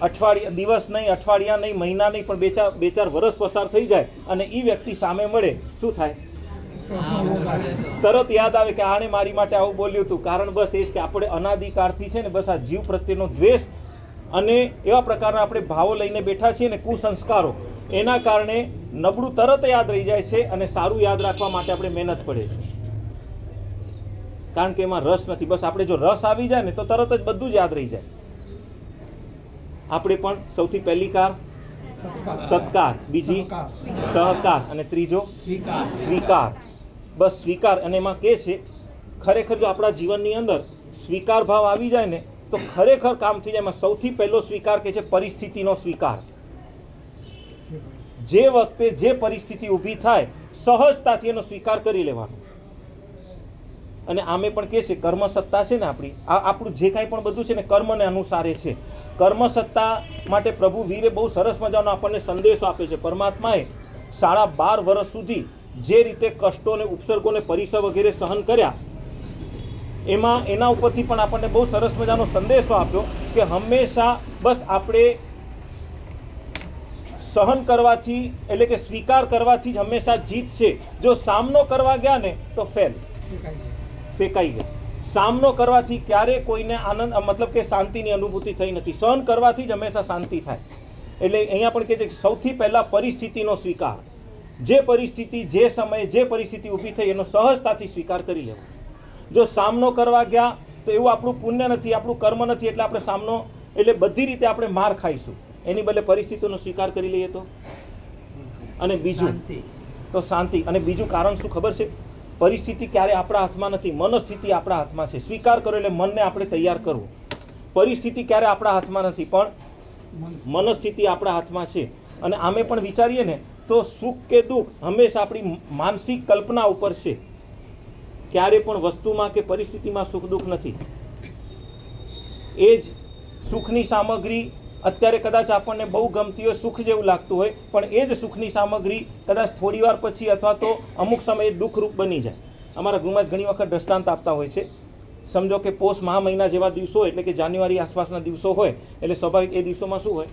અઠવાડિયા, દિવસ નહીં, અઠવાડિયા નહીં, મહિના નહીં, પણ 2-4 વર્ષ પસાર થઈ જાય અને એ વ્યક્તિ સામે મળે, શું થાય? તરત યાદ આવે કે આણે મારી માટે આવું બોલ્યું હતું. કારણ બસ એ જ કે આપણે અનાદિકાળથી છે ને બસ આ જીવ પ્રત્યેનો દ્વેષ અને એવા પ્રકારના આપણે ભાવો લઈને બેઠા છીએ ને, કુસંસ્કારો, એના કારણે નબળું તરત યાદ રહી જાય છે અને સારું યાદ રાખવા માટે આપણે મહેનત પડે છે. કારણ કે એમાં રસ નથી. બસ આપણે જો રસ આવી જાય ને તો તરત જ બધું જ યાદ રહી જાય. આપણે પણ સૌથી પહેલી કાર સત્કાર, બીજી સહકાર અને ત્રીજો સ્વીકાર. બસ સ્વીકાર. અને એમાં કે છે ખરેખર જો આપણા જીવનની અંદર સ્વીકાર ભાવ આવી જાય ને તો ખરેખર કામ થઈ જાય. એમાં સૌથી પહેલો સ્વીકાર કે છે પરિસ્થિતિનો સ્વીકાર. જે વખતે જે પરિસ્થિતિ ઊભી થાય સહજતાથી એનો સ્વીકાર કરી લેવાનો. અને આમે પણ કે છે કર્મ સત્તા છે ને આપણી, આ આપણું જે કાંઈ પણ બધું છે ને કર્મને અનુસારે છે. કર્મ સત્તા માટે પ્રભુ વીરે બહુ સરસ મજાનો આપણને સંદેશો આપે છે. પરમાત્માએ 12.5 વર્ષ સુધી જે રીતે કષ્ટોને, ઉપસર્ગોને, પરિસર વગેરે સહન કર્યા, એમાં એના ઉપરથી પણ આપણને બહુ સરસ મજાનો સંદેશો આપ્યો કે હંમેશા બસ આપણે સહન કરવાથી, એટલે કે સ્વીકાર કરવાથી જ હંમેશા જીત છે. જો સામનો કરવા ગયા ને તો ફેંકાઈ ગયા. સામનો કરવાથી ક્યારે કોઈને આનંદ, મતલબ કે શાંતિની અનુભૂતિ થઈ નથી. સહન કરવાથી જ હંમેશા શાંતિ થાય. એટલે અહીંયા પણ કહે છે કે સૌથી પહેલા પરિસ્થિતિનો સ્વીકાર. જે પરિસ્થિતિ, જે સમયે જે પરિસ્થિતિ ઊભી થઈ એનો સહજતાથી સ્વીકાર કરી લેવો. જો સામનો કરવા ગયા તો એવું આપણું પુણ્ય નથી, આપણું કર્મ નથી, એટલે આપણે સામનો, એટલે બધી રીતે આપણે માર ખાઈશું. એની બદલે પરિસ્થિતિનો સ્વીકાર કરી લઈએ તો. અને બીજું તો શાંતિ. અને બીજું કારણ શું ખબર છે? પરિસ્થિતિ ક્યારે આપણા હાથમાં નથી, મનસ્થિતિ આપણા હાથમાં છે. સ્વીકાર કરો એટલે મનને આપણે તૈયાર કરવું. પરિસ્થિતિ ક્યારે આપણા હાથમાં નથી, પણ મનસ્થિતિ આપણા હાથમાં છે. અને આમે પણ વિચારીએ ને તો સુખ કે દુઃખ હંમેશા આપણી માનસિક કલ્પના ઉપર છે. ક્યારે પણ વસ્તુમાં કે પરિસ્થિતિમાં સુખ દુઃખ નથી. એ જ સુખની સામગ્રી અત્યારે કદાચ આપણને બહુ ગમતી હોય, સુખ જેવું લાગતું હોય, પણ એ જ સુખની સામગ્રી કદાચ થોડી વાર પછી અથવા તો અમુક સમયે દુઃખરૂપ બની જાય. અમારા ગૃહમાં ઘણી વખત દ્રષ્ટાંત આપતા હોય છે. સમજો કે પોષ મહા મહિના જેવા દિવસો, એટલે કે જાન્યુઆરી આસપાસના દિવસો હોય, એટલે સ્વાભાવિક એ દિવસોમાં શું હોય?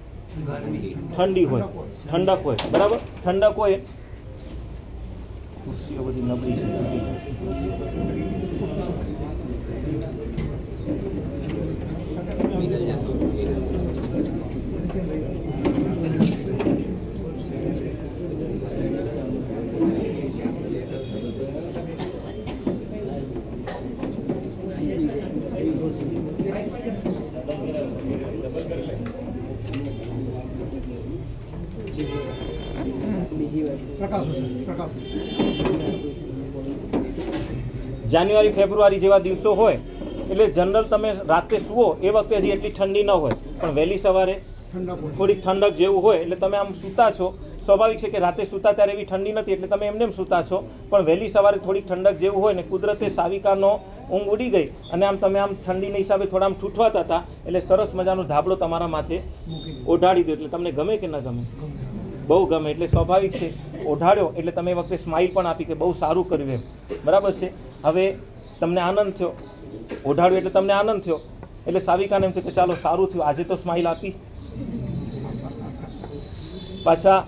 ઠંડી હોય, ઠંડક હોય. બરાબર, ઠંડક હોય. ખુરશીઓ બધી નબળી છે. જાન્યુઆરી ફેબ્રુઆરી જેવા દિવસો હોય એટલે જનરલ તમે રાતે સુવો એ વખતે હજી એટલી ઠંડી ન હોય, પણ વહેલી સવારે થોડી ઠંડક જેવું હોય એટલે તમે આમ સૂતા છો. સ્વાભાવિક છે કે રાતે સૂતા ત્યારે એવી ઠંડી નથી એટલે તમે એમને સૂતા છો, પણ વહેલી સવારે થોડી ઠંડક જેવું હોય ને કુદરતે સાવિકાનો ઊંઘ ઉડી ગઈ અને આમ તમે આમ ઠંડીના હિસાબે થોડા આમ ઠૂઠવાતા હતા એટલે સરસ મજાનો ધાબળો તમારા માથે ઓઢાડી દો એટલે તમને ગમે કે ન ગમે? બહુ ગમે. એટલે સ્વાભાવિક છે ઓઢાડ્યો એટલે તમે એ વખતે સ્માઇલ પણ આપી કે બહુ સારું કર્યું એમ. બરાબર છે. હવે તમને આનંદ થયો, ઓઢાડ્યો એટલે તમને આનંદ થયો, એટલે સાવિકાને એમ થયું કે ચાલો સારું થયું, આજે તો સ્માઇલ આપી. પાછા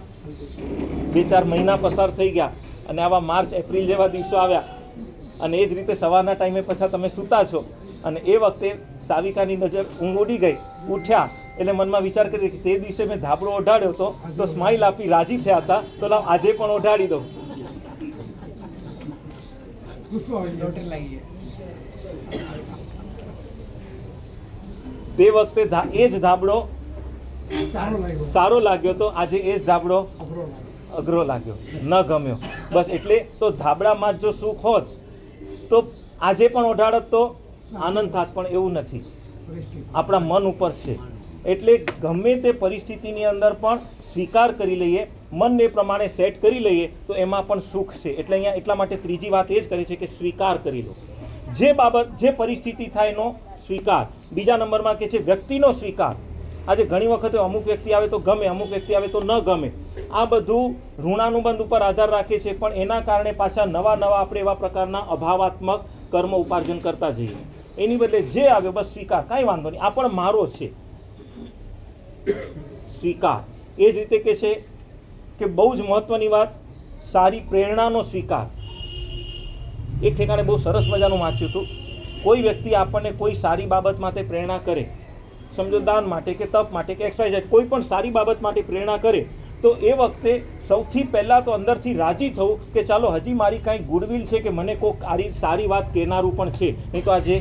2-4 મહિના પસાર થઈ ગયા અને આવા માર્ચ એપ્રિલ જેવા દિવસો આવ્યા અને એ જ રીતે સવારના ટાઈમે પાછા તમે સૂતા છો અને એ વખતે સાવિકાની નજર ઊંઘ ઉડી ગઈ, ઉઠ્યા એટલે મનમાં વિચાર કર્યો કે તે દિવસે મેં ધાબળો ઓઢાડ્યો હતો તો સ્માઇલ આપી, રાજી થયા હતા, તો લાવ આજે પણ ઓઢાડી દઉં. તે વખતે એ જ ધાબળો સારો લાગ્યો તો આજે એ જ ધાબળો અઘરો લાગ્યો, ન ગમ્યો. બસ એટલે તો ધાબળામાં જો સુખ હોત તો આજે પણ ઓઢાડત તો આનંદ થાત, પણ એવું નથી. આપણા મન ઉપર છે. એટલે ગમે તે પરિસ્થિતિની અંદર પણ સ્વીકાર કરી લઈએ, મનને એ પ્રમાણે સેટ કરી લઈએ તો એમાં પણ સુખ છે. એટલે અહીંયા એટલા માટે ત્રીજી વાત એ જ કરે છે કે સ્વીકાર કરી લો. જે બાબત, જે પરિસ્થિતિ થાય એનો સ્વીકાર. બીજા નંબરમાં કે છે વ્યક્તિનો સ્વીકાર. આજે ઘણી વખતે અમુક વ્યક્તિ આવે તો ગમે, અમુક વ્યક્તિ આવે તો ન ગમે. આ બધું ઋણાનુબંધ ઉપર આધાર રાખે છે, પણ એના કારણે પાછા નવા આપણે એવા પ્રકારના અભાવાત્મક કર્મ ઉપાર્જન કરતા જઈએ. એની બદલે જે આવ્યો બસ સ્વીકાર, કાંઈ વાંધો નહીં, આ પણ મારો છે. સ્વીકાર. એ જ રીતે કે છે કે બહુ જ મહત્વની વાત, સારી પ્રેરણાનો સ્વીકાર. એક ઠેકાણે બહુ સરસ મજાનું વાંચ્યું હતું. કોઈ વ્યક્તિ આપણને કોઈ સારી બાબત માટે પ્રેરણા કરે, સમજો દાન માટે કે તપ માટે કે XYZ કોઈ પણ સારી બાબત માટે પ્રેરણા કરે, તો એ વખતે સૌથી પહેલાં તો અંદરથી રાજી થવું કે ચાલો હજી મારી કાંઈ ગુડવિલ છે કે મને કોઈક સારી વાત કહેનારું પણ છે. નહીં તો આજે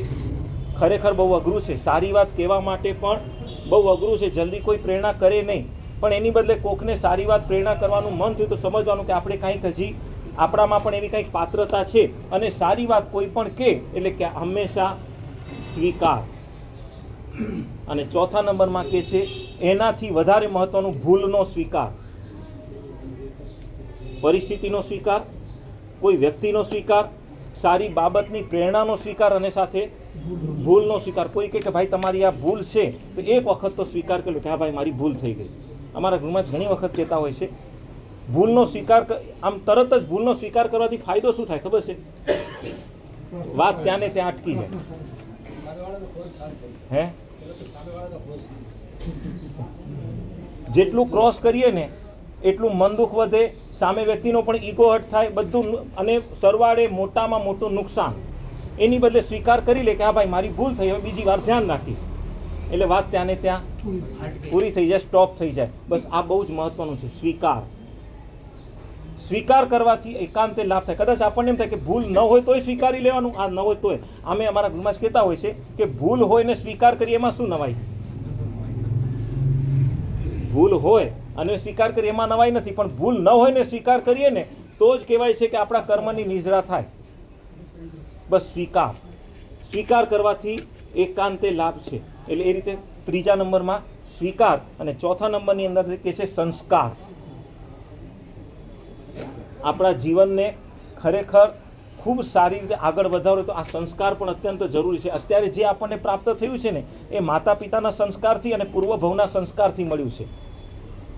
ખરેખર બહુ અઘરું છે, સારી વાત કહેવા માટે પણ બહુ અઘરું છે. જલ્દી કોઈ પ્રેરણા કરે નહીં. પણ એની બદલે કોકને સારી વાત પ્રેરણા કરવાનું મન થયું તો સમજવાનું કે આપણે કંઈક હજી આપણામાં પણ એવી કંઈક પાત્રતા છે અને સારી વાત કોઈ પણ કહે એટલે કે હંમેશા સ્વીકાર. અને ચોથા નંબરમાં કે છે એનાથી વધારે મહત્વનું ભૂલનો સ્વીકાર. પરિસ્થિતિનો સ્વીકાર, કોઈ વ્યક્તિનો સ્વીકાર, સારી બાબતની પ્રેરણાનો સ્વીકાર અને સાથે ભૂલનો સ્વીકાર. કોઈ કહે કે ભાઈ તમારી આ ભૂલ છે તો એક વખત તો સ્વીકાર કર્યો કે હા ભાઈ મારી ભૂલ થઈ ગઈ. અમારા ગૃહમાં ઘણી વખત કહેતા હોય છે ભૂલનો સ્વીકાર, આમ તરત જ ભૂલનો સ્વીકાર કરવાથી ફાયદો શું થાય ખબર છે? વાત ત્યાં ને ત્યાં અટકી જાય. હે, જેટલું ક્રોસ કરીએ ને એટલું મન દુઃખ વધે, સામે વ્યક્તિનો પણ ઈગો હર્ટ થાય, બધું, અને સરવાળે મોટામાં મોટું નુકસાન. એની બદલે સ્વીકાર કરી લે કે હા ભાઈ મારી ભૂલ થઈ, હવે બીજી વાર ધ્યાન રાખીશ, એટલે વાત ત્યાં ને ત્યાં પૂરી થઈ જાય, સ્ટોપ થઈ જાય. બસ આ બહુ જ મહત્વનું છે, સ્વીકાર. સ્વીકાર કરવાથી એકાંતે લાભ થાય. કદાચ આપણને એમ થાય કે ભૂલ ન હોય તોય સ્વીકારી લેવાનું, આ ન હોય તોય. અમે અમારા ગૃહમાં જ કહેતા હોય છે કે ભૂલ હોય ને સ્વીકાર કરીએ એમાં શું નવાઈ? ભૂલ હોય અને સ્વીકાર કરીએ એમાં નવાઈ નથી, પણ ભૂલ ન હોય ને સ્વીકાર કરીએ ને તો જ કહેવાય છે કે આપણા કર્મની નિજરા થાય. બસ સ્વીકાર. સ્વીકાર કરવાથી એકાંતે લાભ છે. એટલે એ રીતે ત્રીજા નંબરમાં સ્વીકાર, અને ચોથા નંબરની અંદર કે છે સંસ્કાર. આપણા જીવનને ખરેખર ખૂબ સારી રીતે આગળ વધારો તો આ સંસ્કાર પણ અત્યંત જરૂરી છે. અત્યારે જે આપણને પ્રાપ્ત થયું છે ને એ માતા પિતાના સંસ્કારથી અને પૂર્વભવના સંસ્કારથી મળ્યું છે.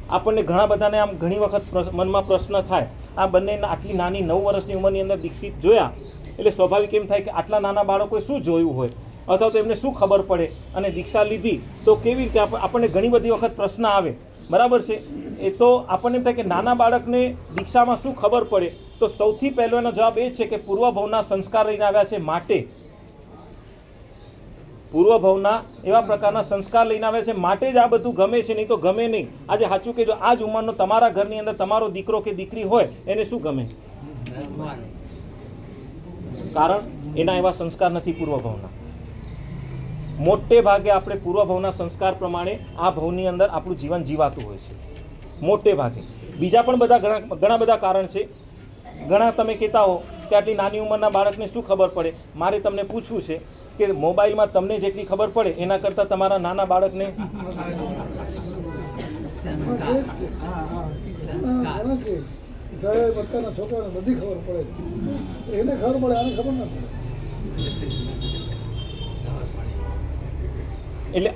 આપણને ઘણા બધાને આમ ઘણી વખત મનમાં પ્રશ્ન થાય, આ બંને આટલી નાની 9 વર્ષની ઉંમરની અંદર દીક્ષિત જોયા એટલે સ્વાભાવિક એમ થાય કે આટલા નાના બાળકોએ શું જોયું હોય, અથવા તો એમને શું ખબર પડે, અને દીક્ષા લીધી તો કેવી રીતે? આપણને ઘણી બધી વખત પ્રશ્ન આવે, બરાબર છે? એ તો આપણને એમ થાય કે નાના બાળકને દીક્ષામાં શું ખબર પડે? તો સૌથી પહેલો એનો જવાબ એ છે કે પૂર્વભવના સંસ્કાર લઈને આવ્યા છે, માટે. પૂર્વભવના એવા પ્રકારના સંસ્કાર લઈને આવ્યા છે, માટે જ આ બધું ગમે છે, નહીં તો ગમે નહીં. આજે સાચું કહેજો, આ જ ઉંમરનો તમારા ઘરની અંદર તમારો દીકરો કે દીકરી હોય એને શું ગમે? કારણ એના એવા સંસ્કાર નથી પૂર્વભવના. મોટે ભાગે આપણે પૂર્વભવના સંસ્કાર પ્રમાણે આ ભવની અંદર આપણું જીવન જીવાતું હોય છે, મોટે ભાગે. બીજા પણ ઘણા બધા કારણ છે. ઘણા તમે કહેતા હો કે આટલી નાની ઉંમરના બાળકને શું ખબર પડે? મારે તમને પૂછવું છે કે મોબાઈલમાં તમને જેટલી ખબર પડે એના કરતાં તમારા નાના બાળકને જ્યારે બધાના છોકરાને બધી ખબર પડે, એને ખબર પડે, આને ખબર ના પડે. એટલે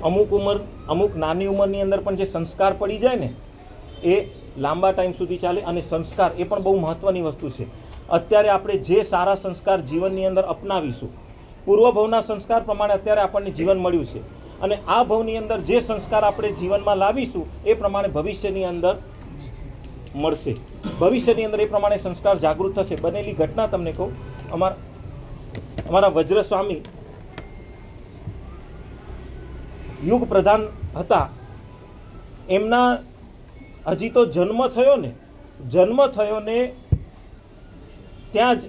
અમુક નાની ઉંમરની અંદર પણ જે સંસ્કાર પડી જાય ને એ લાંબા ટાઈમ સુધી ચાલે. અને સંસ્કાર એ પણ બહુ મહત્વની વસ્તુ છે. અત્યારે આપણે જે સારા સંસ્કાર જીવનની અંદર અપનાવીશું, પૂર્વભવના સંસ્કાર પ્રમાણે અત્યારે આપણને જીવન મળ્યું છે, અને આ ભવની અંદર જે સંસ્કાર આપણે જીવનમાં લાવીશું એ પ્રમાણે ભવિષ્યની અંદર મળશે. ભવિષ્યની અંદર એ પ્રમાણે સંસ્કાર જાગૃત થશે. બનેલી ઘટના તમને કહું, અમારા વજ્ર સ્વામી યુગ પ્રધાન હતા. એમના હજી તો જન્મ થયો ને ત્યાં જ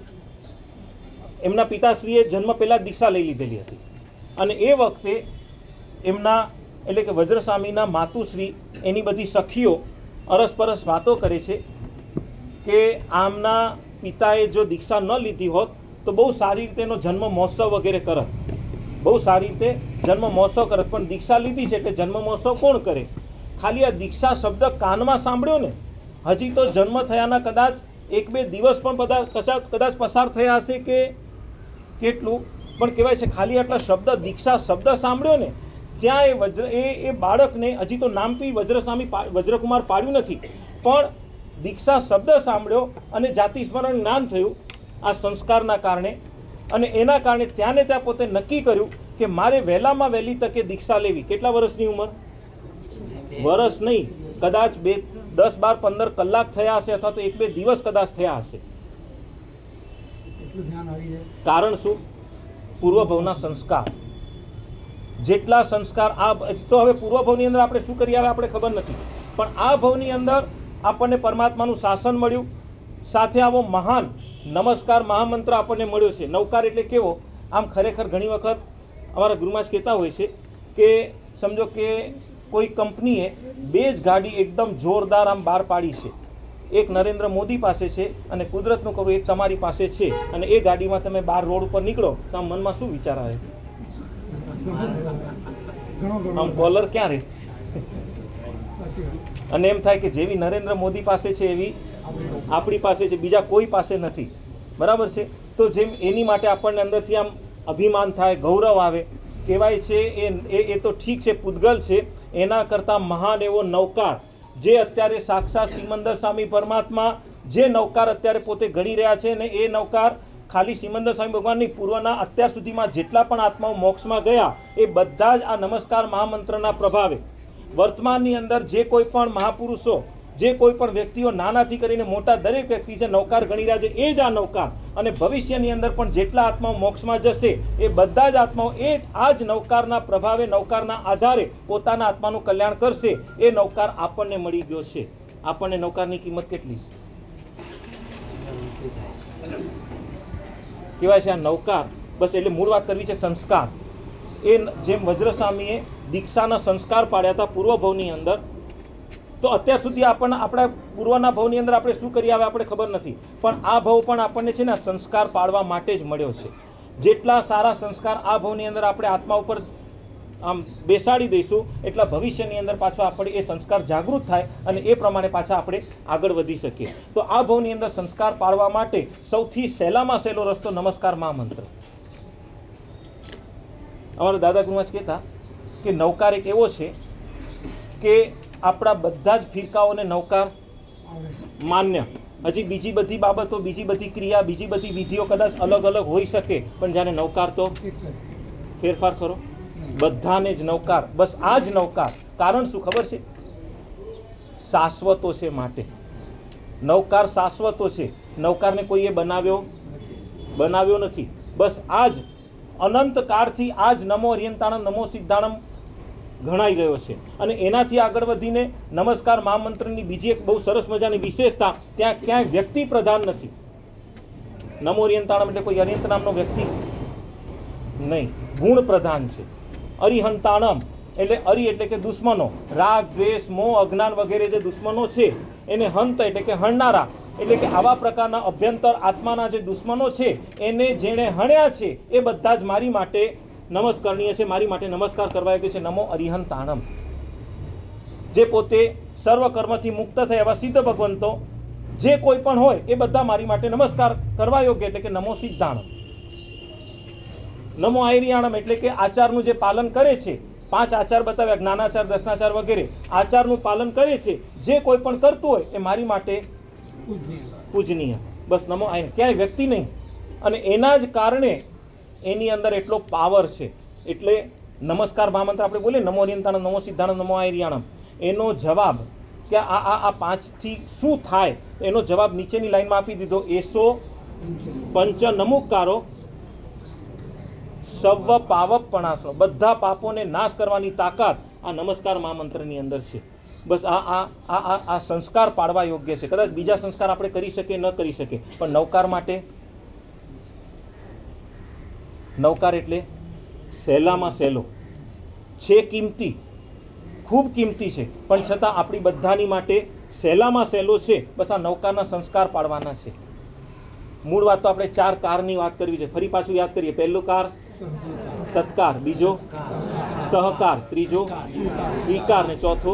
એમના પિતાશ્રીએ જન્મ પહેલાં દીક્ષા લઈ લીધેલી હતી. અને એ વખતે એમના એટલે કે વજ્રસ્વામીના માતુશ્રી એની બધી સખીઓ અરસપરસ વાતો કરે છે કે આમના પિતાએ જો દીક્ષા ન લીધી હોત તો બહુ સારી રીતે એનો જન્મ મહોત્સવ વગેરે કરત, બહુ સારી રીતે જન્મ મહોત્સવ કરત. પણ દીક્ષા લીધી છે એટલે જન્મ મહોત્સવ કોણ કરે? ખાલી આ દીક્ષા શબ્દ કાનમાં સાંભળ્યો ને, હજી તો જન્મ થયાના કદાચ 1-2 દિવસ પણ કદાચ પસાર થયા હશે કે કેટલું, પણ કહેવાય છે ખાલી આટલા શબ્દ, દીક્ષા શબ્દ સાંભળ્યો ને ત્યાં એ બાળકને, હજી તો નામ બી વજ્રસ્વામી વજ્રકુમાર પાડ્યું નથી, પણ દીક્ષા શબ્દ સાંભળ્યો અને જાતિ સ્મરણ જ્ઞાન થયું આ સંસ્કારના કારણે. અને એના કારણે ત્યાં ને ત્યાં પોતે નક્કી કર્યું કે મારે વહેલામાં વહેલી તકે દીક્ષા લેવી. કેટલા વર્ષની ઉંમર? વર્ષ નહીં, કદાચ 10, 12, 15 કલાક થયા હશે, અથવા તો 1-2 દિવસ કદાચ થયા હશે. કારણ શું? પૂર્વભવના સંસ્કાર. જેટલા સંસ્કાર આ તો હવે પૂર્વભવની અંદર આપણે શું કરી આવે આપણે ખબર નથી, પણ આ ભવની અંદર આપણને પરમાત્માનું શાસન મળ્યું, સાથે આવો મહાન નમસ્કાર મહામંત્ર આપણને મળ્યો છે. નવકાર એટલે કેવો? આમ ખરેખર ઘણી વખત અમારા ગુરુમાં જ કહેતા હોય છે કે સમજો કે કોઈ કંપનીએ 2 જ ગાડી એકદમ જોરદાર આમ બહાર પાડી છે. એક નરેન્દ્ર મોદી પાસે છે અને કુદરતનું કહું એક તમારી પાસે છે, અને એ ગાડીમાં તમે બહાર રોડ ઉપર નીકળો તો આમ મનમાં શું વિચાર આવે? આમ કોલર ક્યાં રહે? અને એમ થાય કે જેવી નરેન્દ્ર મોદી પાસે છે એવી આપણી પાસે છે, બીજા કોઈ પાસે નથી. બરાબર છે? તો જેમ એની માટે આપણને અંદરથી આમ અભિમાન થાય, ગૌરવ આવે. કહેવાય છે એ તો ઠીક છે, પૂતગલ છે, એના કરતાં મહાન એવો નૌકાર જે અત્યારે સાક્ષાત સિમંદર સ્વામી પરમાત્મા જે નૌકાર અત્યારે પોતે ગણી રહ્યા છે, ને એ નૌકાર ખાલી સિમંદર સ્વામી ભગવાનની પૂર્વના અત્યાર સુધીમાં જેટલા પણ આત્માઓ મોક્ષમાં ગયા એ બધા જ આ નમસ્કાર મહામંત્રના પ્રભાવે વર્તમાનની અંદર જે કોઈ પણ મહાપુરુષો, જે કોઈ પણ વ્યક્તિઓ નાનાથી કરીને મોટા દરેક વ્યક્તિ જે નૌકાર ગણી રહ્યા છે એ જ આ નૌકાર, અને ભવિષ્યની અંદર પણ જેટલા આત્માઓ મોક્ષમાં જશે એ બધા જ આત્માઓ એ આ જ નૌકારના પ્રભાવે, નૌકારના આધારે પોતાના આત્માનું કલ્યાણ કરશે. એ નૌકાર આપણને મળી ગયો છે. આપણને નૌકારની કિંમત કેટલી કહેવાય છે? આ નૌકાર બસ એટલે મૂળ વાત કરવી છે સંસ્કાર. એ જેમ વજ્રસ્વામીએ દીક્ષાના સંસ્કાર પાડ્યા હતા પૂર્વ ભવની અંદર, તો અત્યાર સુધી આપણને આપણા પૂર્વના ભવની અંદર આપણે શું કરી આવે આપણે ખબર નથી, પણ આ ભવ પણ આપણને છે ને સંસ્કાર પાડવા માટે જ મળ્યો છે. જેટલા સારા સંસ્કાર આ ભવની અંદર આપણે આત્મા ઉપર આમ બેસાડી દઈશું એટલા ભવિષ્યની અંદર પાછો આપણે એ સંસ્કાર જાગૃત થાય અને એ પ્રમાણે પાછા આપણે આગળ વધી શકીએ. તો આ ભવની અંદર સંસ્કાર પાડવા માટે સૌથી સહેલામાં સહેલો રસ્તો નમસ્કાર મહામંત્ર. અમારા દાદા ગુરુમાં જ કહેતા કે નૌકાર એક એવો છે કે આપણા બધા જ ફિરકાઓને નૌકાર માન્ય. હજી બીજી બધી બાબતો, બીજી બધી ક્રિયા, બીજી બધી વિધિઓ કદાચ અલગ અલગ હોઈ શકે, પણ જ્યારે નૌકાર તો ફેરફાર કરો, બધાને જ નૌકાર. બસ આ જ નૌકાર. કારણ શું ખબર છે? શાશ્વતો છે માટે. નૌકાર શાશ્વતો છે. નૌકારને કોઈએ બનાવ્યો નથી. બસ આ જ અનંત કાળથી આ જ નમો અરિયંતાણમ નમો સિદ્ધાણમ ગણાઈ રહ્યો છે. અને એનાથી આગળ વધીને નમસ્કાર મહામંત્રની બીજી એક બહુ સરસ મજાની વિશેષતા, ત્યાં ક્યાંય વ્યક્તિ પ્રધાન નથી. નમો અરિયંતાણમ એટલે કોઈ અરિયંત નામનો વ્યક્તિ નહીં, ગુણ પ્રધાન છે. અરિહંતાણમ એટલે અરિ એટલે કે દુશ્મનો, રાગ, દ્વેષ, મોહ, અજ્ઞાન વગેરે જે દુશ્મનો છે એને હંત એટલે કે હણનારા, એટલે કે આવા પ્રકારના અભ્યંતર આત્માના જે દુશ્મનો છે એને જેણે હણ્યા છે એ બધા જ મારી માટે નમસ્કરણીય છે, મારી માટે નમસ્કાર કરવા યોગ્ય છે. નમો અરિહંતાણમ. જે પોતે સર્વ કર્મથી મુક્ત થયા એવા સિદ્ધ ભગવંતો જે કોઈ પણ હોય એ બધા મારી માટે નમસ્કાર કરવા યોગ્ય, એટલે કે નમો સિદ્ધાણમ. નમો આયરિયાણમ એટલે કે આચારનું જે પાલન કરે છે, 5 આચાર બતાવ્યા, જ્ઞાનાચાર, દર્શનાચાર વગેરે આચારનું પાલન કરે છે, જે કોઈ પણ કરતું હોય એ મારી માટે પૂજનીય. બસ નમો આયન, ક્યાંય વ્યક્તિ નહીં. અને એના જ કારણે એની અંદર એટલો પાવર છે. એટલે નમસ્કાર મહામંત્ર આપણે બોલીએ નમો અરિયંતાણમ નમો સિદ્ધાણમ નમો આયરિયાણમ, એનો જવાબ કે આ 5થી શું થાય એનો જવાબ નીચેની લાઈનમાં આપી દીધો. એસો પંચ નમુકારો સર્વ પાવપણાસો, બધા પાપોને નાશ કરવાની તાકાત આ નમસ્કાર મહામંત્રની અંદર છે. બસ આ સંસ્કાર પાડવા યોગ્ય છે. કદાચ બીજા સંસ્કાર આપણે કરી શકીએ ન કરી શકીએ, પણ નૌકાર માટે, નૌકાર એટલે સહેલામાં સહેલો છે, કિંમતી, ખૂબ કિંમતી છે, પણ છતાં આપણી બધાની માટે સહેલામાં સહેલો છે. બસ આ નૌકારના સંસ્કાર પાડવાના છે. મૂળ વાત તો આપણે 4 કારની વાત કરવી છે. ફરી પાછું યાદ કરીએ. પહેલો કાર સત્કાર, બીજો સહકાર, ત્રીજો સ્વીકાર, ને ચોથો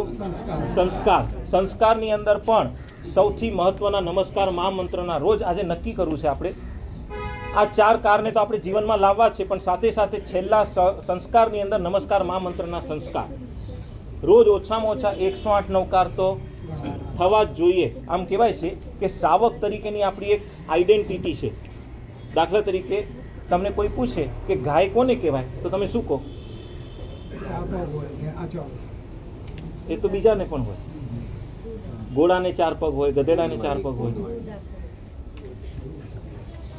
સંસ્કાર. સંસ્કારની અંદર પણ સૌથી મહત્વના નમસ્કાર મહામંત્રના રોજ આજે નક્કી કરવું છે આપણે. આ 4 કારને તો આપણે જીવનમાં લાવવા છે, પણ સાથે સાથે છેલ્લા સંસ્કારની અંદર નમસ્કાર મહામંત્રના સંસ્કાર રોજ ઓછામાં ઓછા 108 નૌકાર તો થવા જ જોઈએ. આમ કહેવાય છે કે શ્રાવક તરીકેની આપણી એક આઈડેન્ટિટી છે. દાખલા તરીકે તમને કોઈ પૂછે કે ગાય કોને કહેવાય, તો તમે શું કહો? એ તો બીજાને પણ હોય. ઘોડાને 4 પગ હોય, ગધેડાને 4 પગ હોય.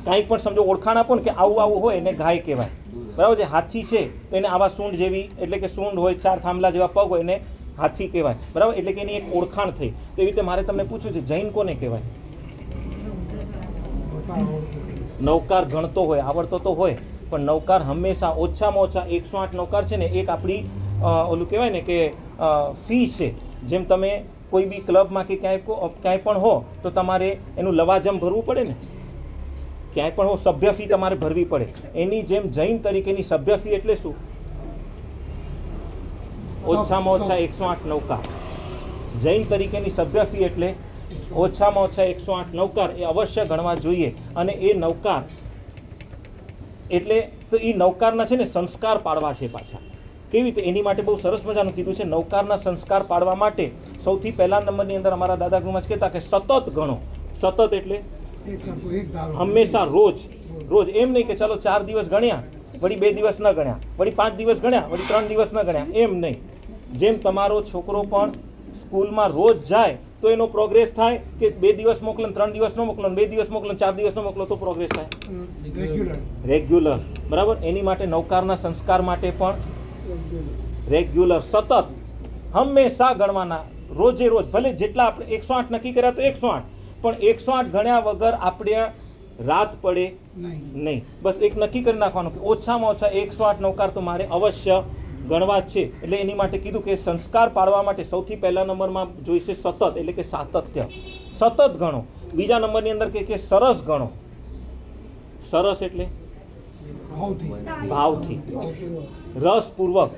કાંઈ પણ સમજો ઓળખાણ આપો ને કે આવું આવું હોય એને ગાય કહેવાય. બરાબર છે? હાથી છે તો એને આવા સૂંઢ જેવી, એટલે કે સૂંઢ હોય, 4 થાંભલા જેવા પગ હોય, એને હાથી કહેવાય. બરાબર? એટલે કે એની એક ઓળખાણ થઈ. તો એવી રીતે મારે તમને પૂછવું છે, જૈન કોને કહેવાય? નૌકાર ગણતો હોય, આવડતો તો હોય, પણ નૌકાર હંમેશા ઓછામાં ઓછા 108 નૌકાર છે ને, એક આપણી ઓલું કહેવાય ને કે ફી છે. જેમ તમે કોઈ બી ક્લબમાં કે ક્યાંય પણ હો તો તમારે એનું લવાજમ ભરવું પડે ને, ક્યાંય પણ હો સભ્ય ફી તમારે ભરવી પડે. એની જેમ જૈન તરીકેની સભ્ય ફી એટલે શું? ઓછામાં ઓછા 108 નૌકાર. જૈન તરીકેની સભ્ય ફી એટલે ઓછામાં ઓછા 108 નૌકાર એ અવશ્ય ગણવા જોઈએ. અને એ નૌકાર એટલે તો એ નૌકારના છે ને સંસ્કાર પાડવા છે પાછા. કેવી રીતે? એની માટે બહુ સરસ મજાનું કીધું છે. નૌકારના સંસ્કાર પાડવા માટે સૌથી પહેલા નંબરની અંદર અમારા દાદા ગુરુમાં કહેતા કે સતત ગણો. સતત એટલે હંમેશા, રોજ રોજ. એમ નહીં કે ચાલો 4 દિવસ ગણ્યા વળી 2 દિવસ ન ગણ્યા, વળી 5 દિવસ ગણ્યા વળી 3 દિવસ ન ગણ્યા, એમ નહીં. જેમ તમારો છોકરો પણ સ્કૂલમાં રોજ જાય તો એનો પ્રોગ્રેસ થાય કે 2 દિવસ મોકલો, 3 દિવસ ન મોકલો, 2 દિવસ મોકલો, 4 દિવસ ન મોકલો તો પ્રોગ્રેસ થાય રેગ્યુલર. બરાબર. એની માટે નૌકારના સંસ્કાર માટે પણ રેગ્યુલર, સતત હંમેશા ગણવાના, રોજે રોજ. ભલે જેટલા આપણે 108 નક્કી કર્યા તો 108, પણ 108 ગણ્યા વગર આપણે રાત પડે નહીં. બસ એક નક્કી કરી નાખવાનું કે ઓછામાં ઓછા 108 નૌકાર તો મારે અવશ્ય ગણવા જ છે. એટલે એની માટે કીધું કે સંસ્કાર પાડવા માટે સૌથી પહેલા નંબરમાં જોઈશે સતત, એટલે કે સાતત્ય. સતત ગણો. બીજા નંબરની અંદર કે સરસ ગણો. સરસ એટલે ભાવથી, રસપૂર્વક.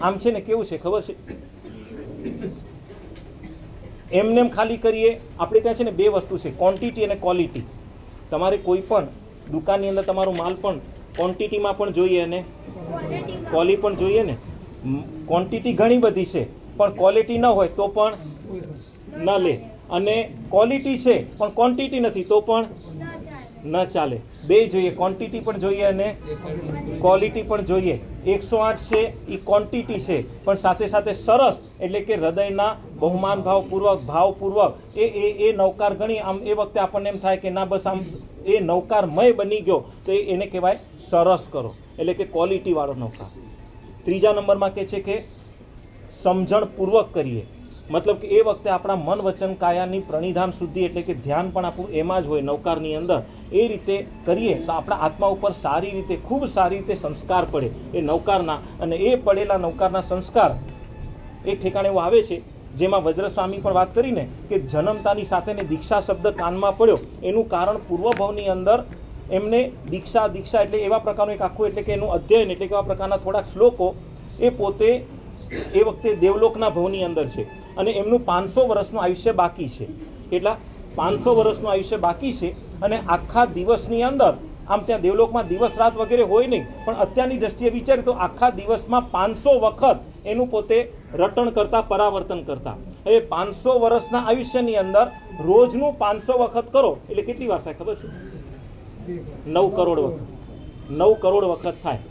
આમ છે ને કેવું છે ખબર છે, એમને ખાલી કરીએ આપણે ત્યાં છે ને 2 વસ્તુ છે, ક્વોન્ટિટી અને ક્વોલિટી. તમારે કોઈ પણ દુકાનની અંદર તમારો માલ પણ ક્વોન્ટિટીમાં પણ જોઈએ અને ક્વોલિટી પણ જોઈએ ને. ક્વોન્ટિટી ઘણી બધી છે પણ ક્વોલિટી ન હોય તો પણ ન લે, અને ક્વોલિટી છે પણ ક્વોન્ટિટી નથી તો પણ ન ચાલે. 2 જોઈએ, ક્વોન્ટિટી પણ જોઈએ અને ક્વોલિટી પણ જોઈએ. 108 છે એ ક્વોન્ટિટી છે, પણ સાથે સાથે સરસ એટલે કે હૃદયના બહુમાન ભાવપૂર્વક એ નૌકાર ગણી. આમ એ વખતે આપણને એમ થાય કે ના બસ આમ એ નૌકારમય બની ગયો તો એને કહેવાય સરસ કરો, એટલે કે ક્વોલિટી વાળો નૌકાર. ત્રીજા નંબરમાં કે છે કે સમજણપૂર્વક કરીએ. મતલબ કે એ વખતે આપણા મન વચન કાયાની પ્રણિધાન શુદ્ધિ એટલે કે ધ્યાન પણ આપણું એમાં જ હોય નૌકારની અંદર. એ રીતે કરીએ તો આપણા આત્મા ઉપર સારી રીતે, ખૂબ સારી રીતે સંસ્કાર પડે એ નૌકારના. અને એ પડેલા નૌકારના સંસ્કાર એક ઠેકાણે એવું આવે છે જેમાં વજ્રસ્વામી પણ વાત કરીને કે જન્મતાની સાથે ને દીક્ષા શબ્દ કાનમાં પડ્યો. એનું કારણ પૂર્વભવની અંદર એમને દીક્ષા એટલે એવા પ્રકારનું એક આખું એટલે કે એનું અધ્યયન એટલે કે એવા પ્રકારના થોડાક શ્લોકો એ પોતે એ વખતે દેવલોકના ભવની અંદર છે અને એમનું 500 વર્ષનું આયુષ્ય બાકી છે. કેટલા? 500 વર્ષનું આયુષ્ય બાકી છે. અને આખા દિવસની અંદર આમ ત્યાં દેવલોકમાં દિવસ રાત વગેરે હોય નહીં, પણ અત્યારની દ્રષ્ટિએ વિચારીએ તો આખા દિવસમાં 500 વખત એનું પોતે રટણ કરતા, પરાવર્તન કરતા. હવે 500 વર્ષના આયુષ્યની અંદર રોજનું 500 વખત કરો એટલે કેટલી વાર થાય ખબર છે? 9 કરોડ વખત. 9 કરોડ વખત થાય.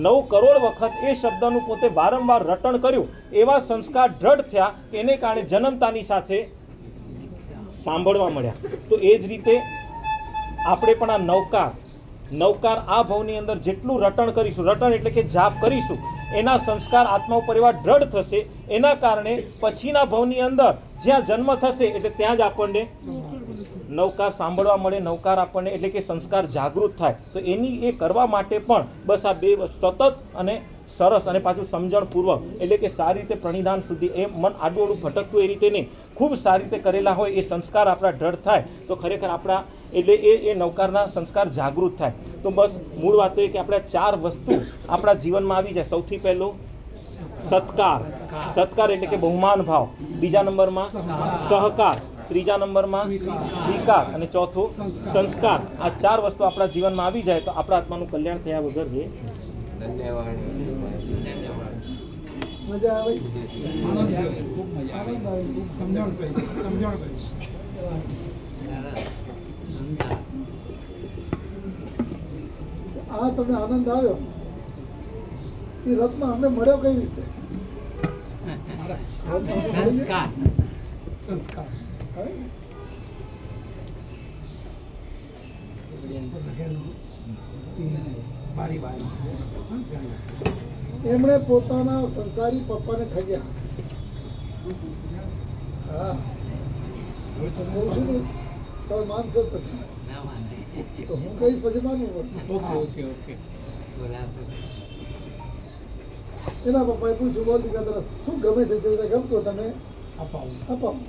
9 કરોડ વખત એ શબ્દનું પોતે વારંવાર રટણ કર્યું. એવા સંસ્કાર દ્રઢ થયા કે એને કારણે જન્મતાની સાથે સાંભળવા મળ્યા. તો એ જ રીતે આપણે પણ આ નૌકાર આ ભવની અંદર જેટલું રટણ કરીશું, રટણ એટલે કે જાપ કરીશું, એના સંસ્કાર આત્મા ઉપર એવા દ્રઢ થશે. એના કારણે પછીના ભવની અંદર જ્યાં જન્મ થશે એટલે ત્યાં જ આપણને નૌકાર સાંભળવા મળે. નૌકાર આપણને એટલે કે સંસ્કાર જાગૃત થાય. તો એની એ કરવા માટે પણ બસ આ 2 સતત અને સરસ અને પાછું સમજણપૂર્વક એટલે કે સારી રીતે પ્રણિધાન સુધી એ મન આડું ભટકતું એ રીતે નહીં, ખૂબ સારી રીતે કરેલા હોય એ સંસ્કાર આપણા દ્રઢ થાય તો ખરેખર આપણા એટલે એ નૌકારના સંસ્કાર જાગૃત થાય. તો બસ મૂળ વાત એ કે આપણે 4 વસ્તુ આપણા જીવનમાં આવી જાય. સૌથી પહેલું સત્કાર એટલે કે બહુમાન ભાવ. બીજા નંબરમાં સહકાર. ત્રીજા નંબરમાં સ્વીકાર અને ચોથું સંસ્કાર. આ 4 વસ્તુ આપણા જીવનમાં આવી જાય તો આપણા આત્માનું કલ્યાણ થયા વગર રહે. મજા આવી, ખૂબ મજા આવી, સમજણ પડી. આ તમને આનંદ આવ્યો એ રત્ન અમને મળ્યો કઈ રીતે? સંસ્કાર. એમણે પોતાના સંસારી પપ્પાને ઠગ્યા. હા, તો માનશે પછી તો હું કહીશ પછી માનવું. ઓકે. એના પપ્પાએ પૂછ્યું, બોલ દીકરા તરફ શું ગમે છે, જે રીતે ગમતો તને અપાવું.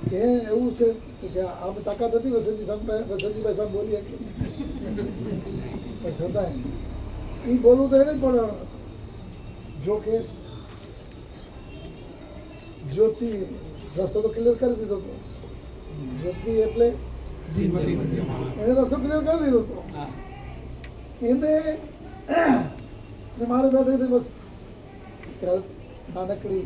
કે એવું છે કે આમ તાકાત હતી વસંતજીભાઈ સાહેબ બોલીએ પણ છતાંય એ બોલવું તો એને જ પણ જો કે જ્યોતિ રસ્તો તો ક્લિયર કરી દીધો હતો. જ્યોતિ એટલે એને રસ્તો ક્લિયર કરી દીધો હતો. એને મારે બેઠી હતી બસ નાનકડી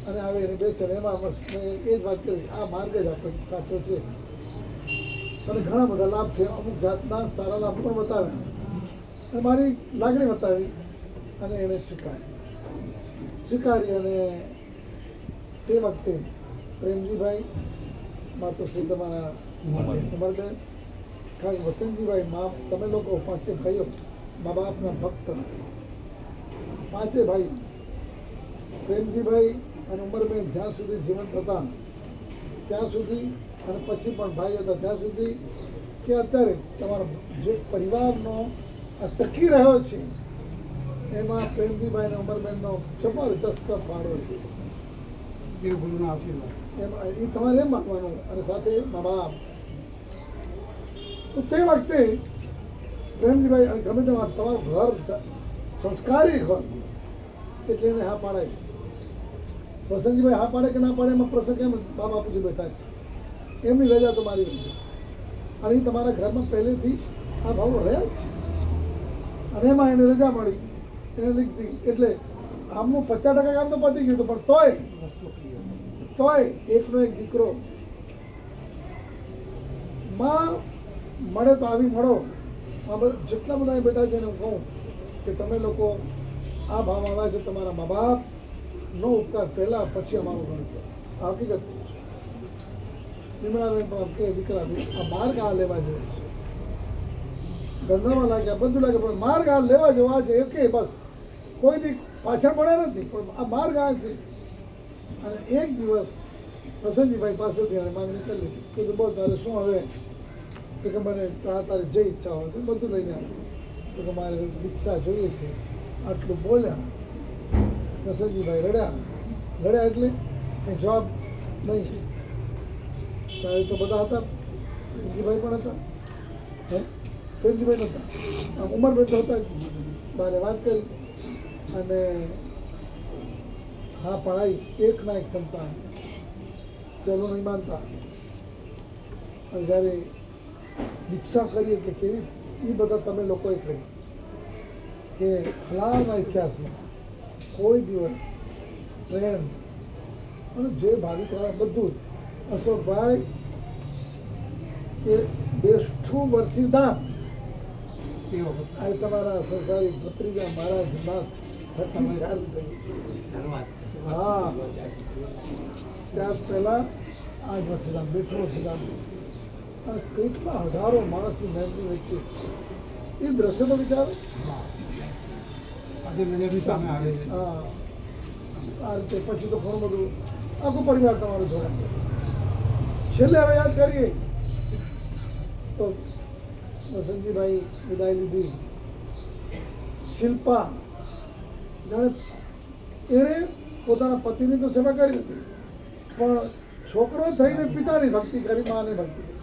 અને આવે એને બેસે ને એમાં બસ મેં એ જ વાત કરી, આ માર્ગ જ આપણે સાચો છે અને ઘણા બધા લાભ છે. અમુક જાતના સારા લાભ પણ બતાવ્યા અને મારી લાગણી બતાવી અને એને સ્વીકારી અને તે વખતે પ્રેમજીભાઈ માતુશ્રી તમારા ઉમરબેન, ખાસ વસંતજીભાઈ, તમે લોકો પાંચે ભાઈઓ મા બાપના ભક્ત, પાંચે ભાઈ પ્રેમજીભાઈ અને ઉમરબેન જ્યાં સુધી જીવંત હતા ત્યાં સુધી અને પછી પણ ભાઈ હતા ત્યાં સુધી કે અત્યારે તમારો જે પરિવારનો આ ટકી રહ્યો છે એમાં પ્રેમજીભાઈ અને ઉમરબેનનો જબરદસ્ત ફાળો છે. દેવગુરુના આશીર્વાદ એમાં એ તમારે એમ માનવાનું અને સાથે મા બાપ. તો તે વખતે પ્રેમજીભાઈ અને ગમે તે વાત તમારું ઘર સંસ્કારી ઘર એટલે એને હા પાડાય. વસંતજીભાઈ હા પાડે કે ના પાડે એમાં પ્રશ્ન કેમ બા બાપુજી બેઠા છે, એમની રજા તો મારી રજા અને એ તમારા ઘરમાં પહેલેથી આ ભાવો રહ્યા જ છે અને એમાં એને રજા મળી એને લીધી એટલે આમનું 50% કામ તો પતી ગયું હતું પણ તોય એકનો એક દીકરો માં મળે તો આવી મળો. જેટલા બધા અહીં બેઠા છે એને હું કહું કે તમે લોકો આ ભાવ આવ્યા છે તમારા મા બાપ નો ઉપકાર પહેલા પછી અમારો ગણતો. આ હકીકત નિમણાબેન પણ કે દીકરા આ માર્ગ આ લેવા જેવો છે. ધંધામાં લાગ્યા બધું લાગે પણ માર્ગ આ લેવા જેવો આ છે એ કે બસ કોઈથી પાછળ પડ્યા નથી પણ આ માર્ગ આ છે. અને એક દિવસ વસંતજીભાઈ પાસેથી એને માંગણી કરી લીધી કે બોલ તારે શું હવે કે મને તારી જે ઈચ્છા હોય તો બધું લઈને આવ્યું કે મારે દીક્ષા જોઈએ છે. આટલું બોલ્યા વસંતજીભાઈ રડ્યા એટલે કંઈ જવાબ નહીં. ત્યારે તો બધા હતા, પ્રેમજીભાઈ પણ હતા, પ્રેમજીભાઈ નહોતા, ઉમરબેન તો હતા. બારે વાત કરી અને હા પડાઈ એકના એક સંતાન સહેલું નહીં માનતા. અને જ્યારે દીક્ષા કરીએ કે કેવી એ બધા તમે લોકોએ કરી કે હાલના ઇતિહાસમાં કોઈ દિવસ પ્રેમ અને જે ભાવિકવાળા બધું જ અશોકભાઈ કે બેઠું વર્ષીદાન આ તમારા સંસારી ભત્રીજા મારા જનાથ હા ત્યાર પહેલા આજ વર્ષીદાન બેઠું વર્ષીદાન અને કેટલા હજારો માણસની મહેનતની વચ્ચે એ દ્રશ્ય તો વિચારો. હા આ રીતે પછી તો ઘણું બધું આખું પરિવાર તમારું જોડાય. છેલ્લે હવે યાદ કરીએ તો વસંતજીભાઈ વિદાય લીધી. શિલ્પા જાણે એણે પોતાના પતિની તો સેવા કરી હતી પણ છોકરો થઈને પિતાની ભક્તિ કરી, માની ભક્તિ કરી.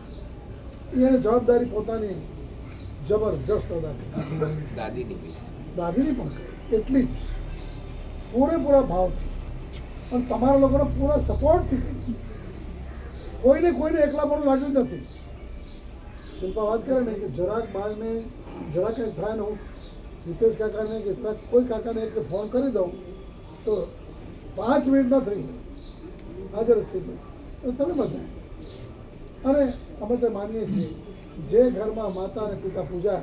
એને જવાબદારી પોતાની જબરજસ્ત અદા કરી. દાદીની પણ એટલી જ પૂરેપૂરા ભાવથી અને તમારા લોકોના પૂરા સપોર્ટથી કરી. કોઈને એકલા પણ લાગ્યું જ નથી. શિલ્પા વાત કરે ને કે જરાક બાળને જરા કંઈ થાય ને હું હિતેશ કાકાને કે કોઈ કાકાને એક ફોન કરી દઉં તો 5 મિનિટ ન થઈ હાજર જ થઈ જાય. તમે બધા અને અમે તો માનીએ છીએ જે ઘરમાં માતા અને પિતા પૂજાય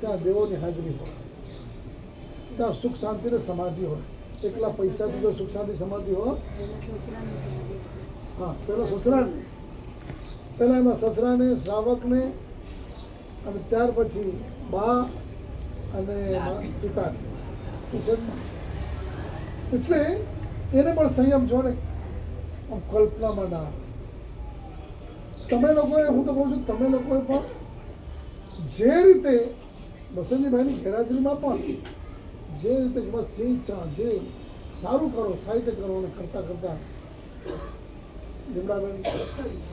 ત્યાં દેવોની હાજરી હોય, ત્યાં સુખ શાંતિ ને સમાધિ હોય. એકલા પૈસાથી જો સુખ શાંતિ સમાધિ હોય, હા પેલો સસરાને પહેલા એમના સસરાને શ્રાવકને અને ત્યાર પછી બા અને પિતાને. એટલે એને પણ સંયમ છો ને આમ કલ્પનામાં ના. તમે લોકોએ હું તો કહું છું તમે લોકોએ પણ જે રીતે વસંતજીભાઈની ગેરહાજરીમાં પણ જે રીતે બસ જે ઈચ્છા જે સારું કરો સાહિત્ય કરો અને કરતાં કરતાં લીમડાબેન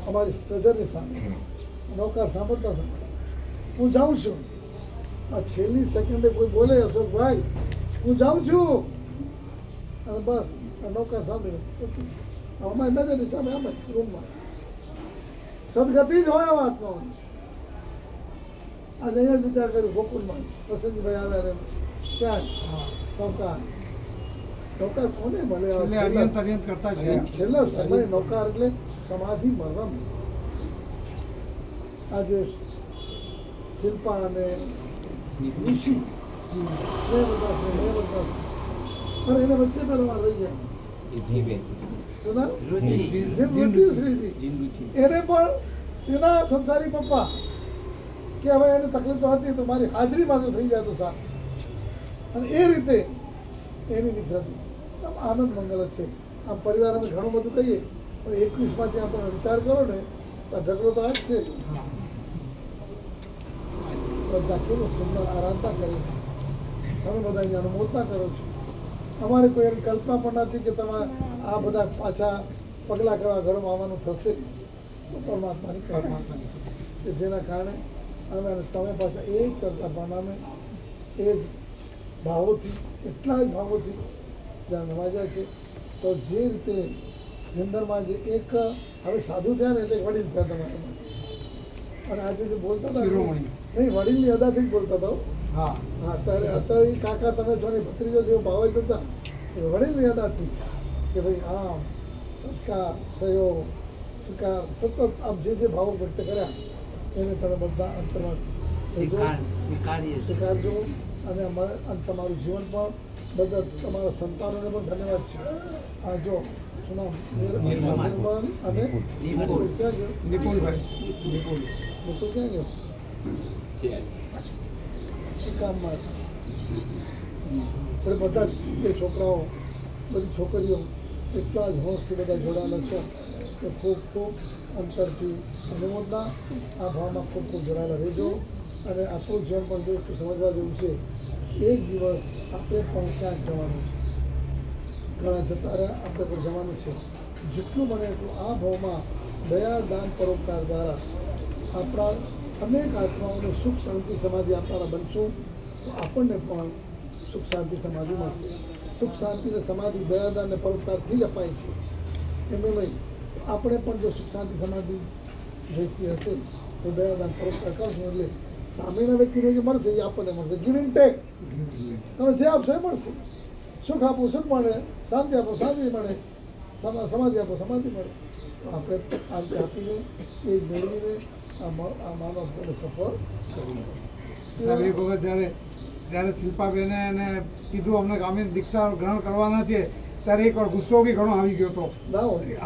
અમારી નજરની સામે નૌકાર સાંભળતા હું જાઉં છું. આ છેલ્લી સેકન્ડે કોઈ બોલે અશોકભાઈ હું જાઉં છું અને બસ આ નૌકાર સાંભળે અમારી નજરની સામે આમ જ રૂમમાં સદગતિ જ હોય વાતનો. આજે અહીંયા જ વિચાર કર્યું ગોકુલમાં વસંતભાઈ આવ્યા રે ક્યાં નૌકાર નૌકાર કોને મળે છેલ્લા સમય નૌકાર એટલે સમાધિ મરમ. આજે શિલ્પા અને ઋષિ અરે એના વચ્ચે પેલા રહી ગયા એને પણ તેના સંસારી પપ્પા કે હવે એને તકલીફ તો હતી તો મારી હાજરીમાં તો થઈ જાય તો સારું. અને એ રીતે એની દીકરી આમ આનંદ મંગલ જ છે. આમ પરિવાર અમે ઘણું બધું કહીએ પણ 21માંથી આપણે વિચાર કરો ને તો ઢગલો તો આ જ છે. બધા કેવું સુંદર આરાધના કરે છે. તમે બધા અહીંયા અનુમોદના કરો છો. અમારે કોઈ એની કલ્પના પણ નથી કે તમે આ બધા પાછા પગલાં કરવા ઘરમાં આવવાનું થશે. તો પરમાત્માની કે જેના કારણે અમે અને તમે પાછા એ જ ચર્ચા પરિણામે એ જ ભાવોથી એટલા જ ભાવોથી જ્યાં નવાજ્યા છે. તો જે રીતે જિંદરમાં જે એક હવે સાધુ થયા ને એટલે વડીલ થયા તમારે અને આજે જે બોલતા હતા નહીં વડીલની અદાથી જ બોલતા હતા. હા અત્યારે કાકા તમે છો ને ભત્રીજો જેવો ભાવ જ હતા વડીલની અદાથી કે ભાઈ આમ સંસ્કાર સહયોગ સ્વીકાર સતત આપ જે ભાવો વ્યક્ત કર્યા એને તમે બધા અંતરમાં સ્વીકારજો. અને તમારું જીવન પણ બધા તમારા સંતાનોને પણ ધન્યવાદ છે. આ જો શું નામ નિર્મલ અને ક્યાં ગયો નિપુલભાઈ નિપુલ ક્યાં ગયો કામમાં બધા એ છોકરાઓ બધી છોકરીઓ એટલા જ હોશથી બધા જોડાયેલા છો કે ખૂબ ખૂબ અંતરથી અનુમોદના આ ભાવમાં ખૂબ ખૂબ જોડાયેલા રહેજો. અને આપણું જીવન પણ જો સમજવા જેવું છે. એક દિવસ આપણે પણ ક્યાંક જવાનું છે. ઘણા જતા રહ્યા આપણે પણ જવાનું છે. જેટલું બને એટલું આ ભાવમાં દયા દાન પરોપકાર દ્વારા આપણા અનેક આત્માઓને સુખ શાંતિ સમાધિ આપનારા બનશું તો આપણને પણ સુખ શાંતિ સમાધિ મળશે. સુખ શાંતિ અને સમાધિ દયાદાન અને પરોપકારથી જ અપાય છે. એમને નહીં આપણે પણ જો સુખ શાંતિ સમાધિ જોઈતી હશે તો દયાદાન પરોપકાર કરશું એટલે સામેના વ્યક્તિને જે મળશે એ આપણને મળશે. Give and take. તમે જે આપશો એ મળશે. સુખ આપો સુખ મળે, શાંતિ આપો શાંતિ મળે, સમાધિ આપો સમાધિ મળે. તો આપણે આજે આપીને એ મેળવીને આ માનવ સફળ કરીએ. જ્યારે શિલ્પાબેને એને કીધું અમને અમે દીક્ષા ગ્રહણ કરવાના છે ત્યારે એક વાર ગુસ્સો બી ઘણો આવી ગયો હતો.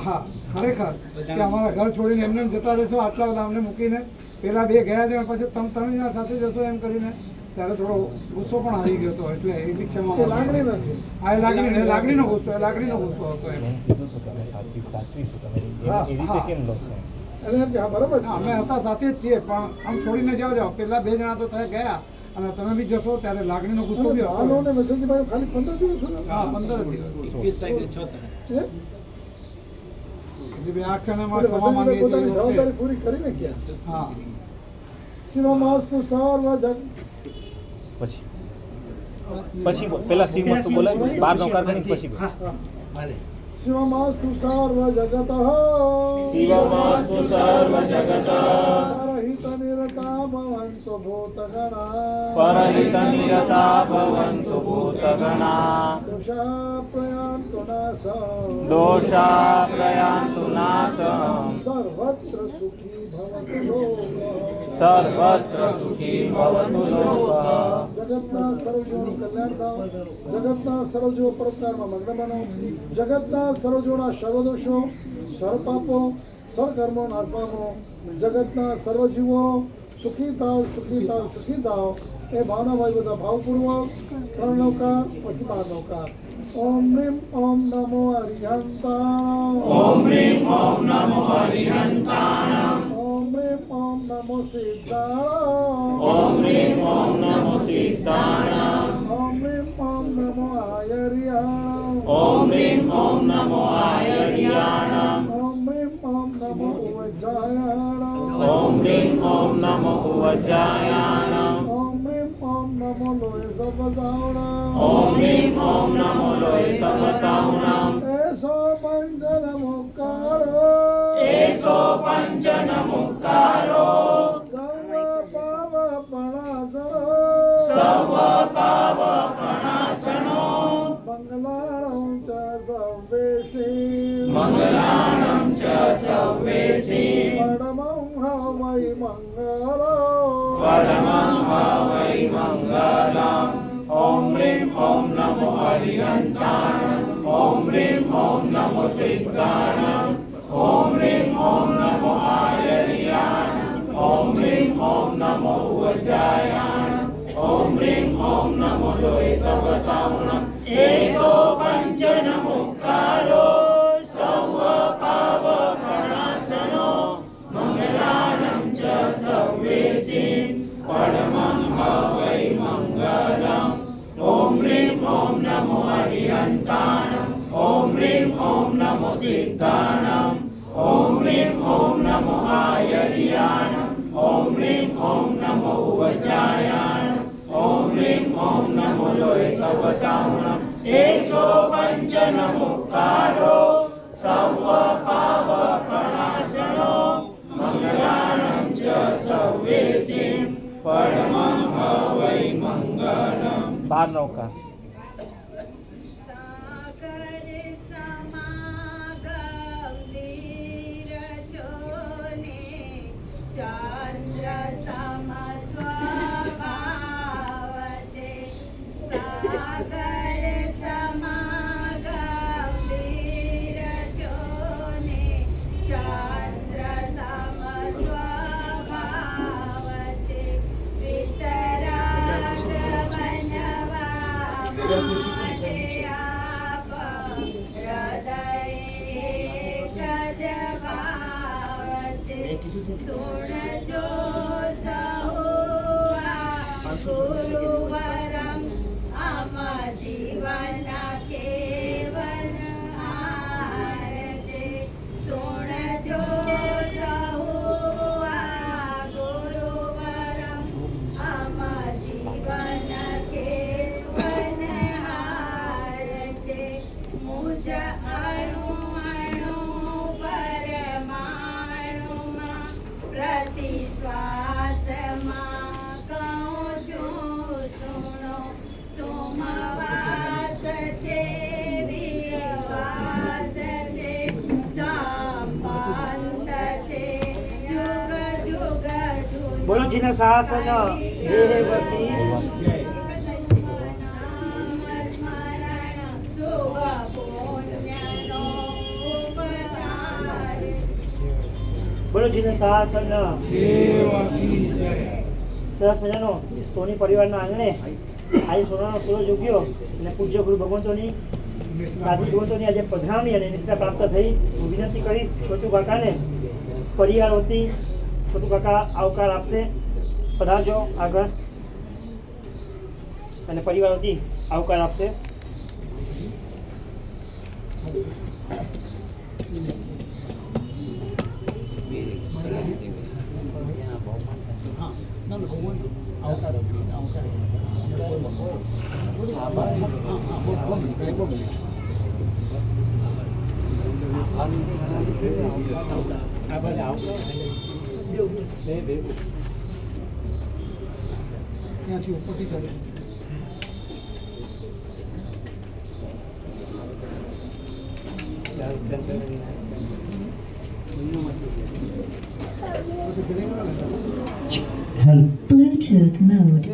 હા ખરેખર કે અમારા ઘર છોડીને એમને જતા રહેશો આટલા બધા અમને મૂકીને પેલા બે ગયા છે પછી તમે જણા સાથે જશો એમ કરીને ત્યારે થોડો ગુસ્સો પણ આવી ગયો હતો. એટલે એ દીક્ષામાં હા લાગણીનો ગુસ્સો હતો એમ. અમે હતા સાથે જ છીએ પણ આમ છોડીને જાઓ પેલા બે જણા તો ત્યાં ગયા અને તમે બી જશો ત્યારે લાગણીનો ગુસ્સો બી હતો. ખાલી 15 દિવસ હા 15 દિવસ બે આ ક્ષણમાં ક્ષમા માંગીએ છીએ. જવાબદારી પૂરી કરીને ગયા. હા શિવમાસ્તુ સર્વ જગ પછી પેલા શ્રીમસ્તુ બોલાય 12 નૌકાર કરી પછી શિવમાસ્તુ સર્વ જગત શિવમાસ્તુ સર્વ જગત પરહિત નિરતા ભવન્તુ ભૂતગણા પરહિત નિરતા ભવન્તુ ભૂતગણા દોષા પ્રયાન્તુ નાશમ સર્વત્ર સુખી ભવતુ લોકઃ સર્વત્ર સુખી ભવતુ લોકઃ. જગતના સર્વજીવોનું કલ્યાણ થાવ. જગતના સર્વજીવો પરોપકારમાં મગ્ન બનો. જગતના સર્વજીવોના સર્વદોષો સર્વપાપો સર્વકર્મો નાશ પામો. જગતના સર્વજીવો સુખી થાવ સુખી થાવ સુખી થાવ એ ભાવના ભાઈ બધા ભાવપૂર્વક 3 નૌકાર પછી 12 નૌકાર. ઓમ રીમ ઓમ નમો હરિહંતાણ. ઓમ રીમ ઓમ નમો હરિહંતાણ. ઓમ રીમ ઓમ નમો સિદ્ધાણ. ઓમ રીમ ઓમ નમો સિદ્ધાણ. ઓમ રીમ ઓમ ह्रीं ॐ नमो आयर्याणाम् ॐ ह्रीं ॐ नमो उवज्जायाणाम् ॐ ह्रीं ॐ नमो उवज्जायाणाम् ॐ ह्रीं ॐ नमो लोये सवसावणाम् ॐ ह्रीं ॐ नमो लोये सवसावणाम् एषो पञ्चनमुक्कारो एषो पञ्चनमुक्कारो सर्वपावपणासनो मङ्गलाणं च सर्वेषि मङ्गलानं च सर्वेषि परमं हवै मङ्गलो परमं हवै मङ्गलम् ॐ ह्रीं ॐ नमो हरिहन्ताणम् ॐ ह्रीं ॐ नमो सिद्धाणम् ॐ ह्रीं ॐ नमो आयर्याणाम् ॐ ह्रीं ॐ नमो उवज्जायाणाम् ॐ ह्रीं ॐ नमो लोये सवसावणाम् एषो पञ्चनमुक्कारो सर्वपावपणासनो मङ्गलानं च सर्वेषि परमं हवै मङ्गलम् ॐ ह्रीं ॐ नमो हरिहन्ताणम् ॐ ह्रीं ॐ नमो सिद्धाणम् ॐ ह्रीं ॐ नमो आयर्याणाम् ॐ ह्रीं ॐ नमो उवज्जायाणाम् ॐ ह्रीं ॐ नमो लोये सवसावणाम् एषो पञ्चनमुक्कारो सर्वपावपणासनो मङ्गलानं च सर्वेषि परमं हवै मङ्गलम् बार नौका गुरुवरम् आम जीवन केवन आरते सुणजो सहुआ गुरुवरम् आम जीवन केवन आरते मुझ अणु अणु परमाणुमा प्रति श्वासमा બોલો જીને શાસન દેવતી બોલો જીને શાસન સરસ મજાનો સોની પરિવારના આંગણે આજે સોનાનો સૂરજ ઉગ્યો અને પૂજ્ય ગુરુ ભગવંતોની સાધુ ભગવંતોની આજે પધરામણી અને નિષ્ઠા પ્રાપ્ત થઈ. હું વિનંતી કરીશ છોટુ કાકાને પરિવાર વતી છોટુ કાકા આવકાર આપશે. પધારજો આગળ અને પરિવાર વતી આવકાર આપશે. ત્યાંથી ઉપરથી કરે Bluetooth mode.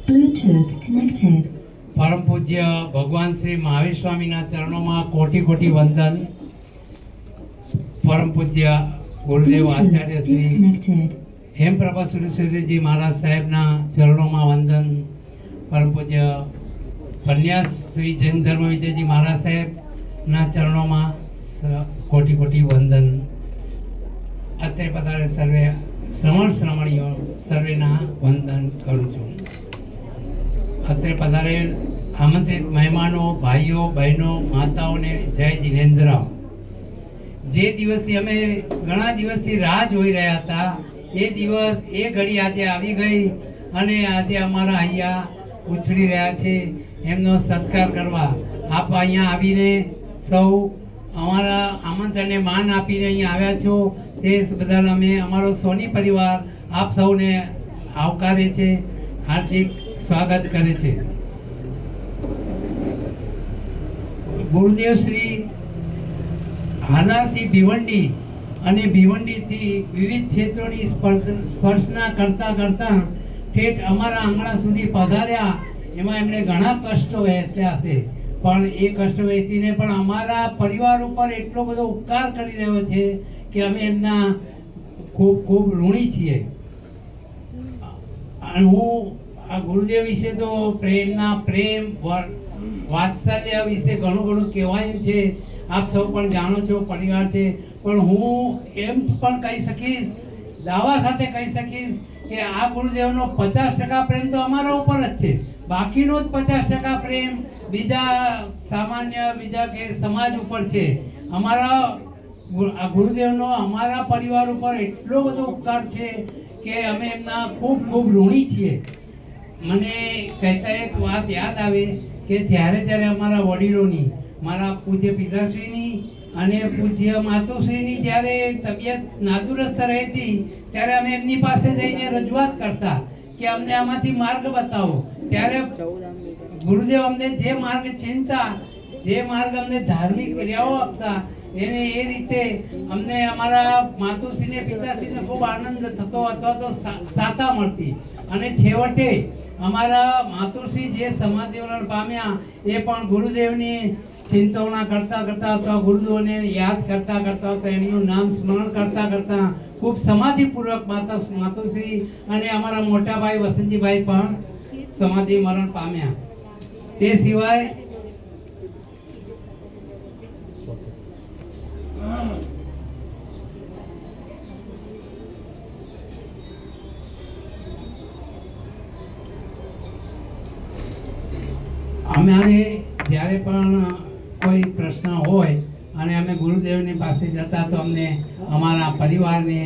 Bluetooth connected. પરમ પૂજ્ય ભગવાન શ્રી મહાવીર સ્વામીના ચરણોમાં કોટી કોટી વંદન. પરમ પૂજ્ય ગુરુદેવ આચાર્ય શ્રી Disconnected. હેમપ્રભા સુરેશ્વરજી મહારાજ સાહેબના ચરણોમાં વંદન. પરમ પૂજ્ય પન્યાસ શ્રી જૈન ધર્મ વિજયજી મહારાજ સાહેબના ચરણોમાં કોટી કોટી વંદન. અત્રે પધારે સર્વે શ્રમણીઓ સર્વેના વંદન કરું છું. અત્રે પધારેલ આમંત્રિત મહેમાનો, ભાઈઓ, બહેનો, માતાઓને જય જિનેન્દ્ર. જે દિવસથી અમે ઘણા દિવસથી રાહ જોઈ રહ્યા હતા, એ દિવસ, એ ઘડી આજે આવી ગઈ અને આજે અમારા અહીંયા ઉછળી રહ્યા છે એમનો સત્કાર કરવા. આપ અહીંયા આવીને સૌ અમારા આમંત્રણને માન આપીને અહીંયા આવ્યા છો, તે બદલ અમે, અમારો સોની પરિવાર આપ સૌને આવકારે છે, હાર્દિક સ્વાગત કરે છે. ગુરુદેવ શ્રી હાલારથી ભિવંડી અને ભિવંડીથી વિવિધ ક્ષેત્રોની સ્પર્શના કરતા કરતા ઠેઠ અમારા આંગણા સુધી પધાર્યા. એમાં એમણે ઘણા કષ્ટો વહેંચ્યા છે, પણ એ કષ્ટ વહેંચીને પણ અમારા પરિવાર ઉપર એટલો બધો ઉપકાર કરી રહ્યો છે કે અમે એમના ખૂબ ખૂબ ઋણી છીએ. અને હું આ ગુરુદેવ વિશે તો પ્રેમના પ્રેમ વાત્સલ્ય વિશે ઘણું ઘણું કહેવાયું છે, આપ સૌ પણ જાણો છો, પરિવાર છે. પણ હું એમ પણ કહી શકીશ, દાવા સાથે કહી શકીશ કે આ ગુરુદેવનો 50% પ્રેમ તો અમારા ઉપર જ છે, બાકીનો જ 50% પ્રેમ બીજા સામાન્ય બીજા કે સમાજ ઉપર છે. અમારા આ ગુરુદેવનો અમારા પરિવાર ઉપર એટલો બધો ઉપકાર છે કે અમે એમના ખૂબ ખૂબ ઋણી છીએ. મને કહેતા એક વાત યાદ આવે કે જ્યારે અમારા વડીલોની, મારા પૂજ્ય પિતાશ્રીની અને પૂજ્ય માતુશ્રીની જ્યારે તબિયત નાદુરસ્ત રહેતી, ત્યારે અમે એમની પાસે જઈને રજૂઆત કરતા કે અમને આમાંથી માર્ગ બતાવો. ત્યારે ગુરુદેવ અમને જે માર્ગ ચિંતા, જે માર્ગ અમને ધાર્મિક ક્રિયાઓ આપતા, એને એ રીતે અમને અમારા માતુશ્રીને પિતાશ્રીને ખૂબ આનંદ થતો અથવા તો સાતા મળતી. અને છેવટે અમારા માતુશ્રી જે સમાધિ મરણ પામ્યા, એ પણ ગુરુદેવની ચિંતવના કરતા કરતા અથવા ગુરુદેવને યાદ કરતા કરતા અથવા એમનું નામ સ્મરણ કરતા કરતા ખૂબ સમાધિપૂર્વક માતુશ્રી અને અમારા મોટા ભાઈ વસંતજીભાઈ પણ સમાધિ મરણ પામ્યા. તે સિવાય અમારે જ્યારે પણ કોઈ પ્રશ્ન હોય અને અમે ગુરુદેવની પાસે જતા, તો અમને અમારા પરિવારને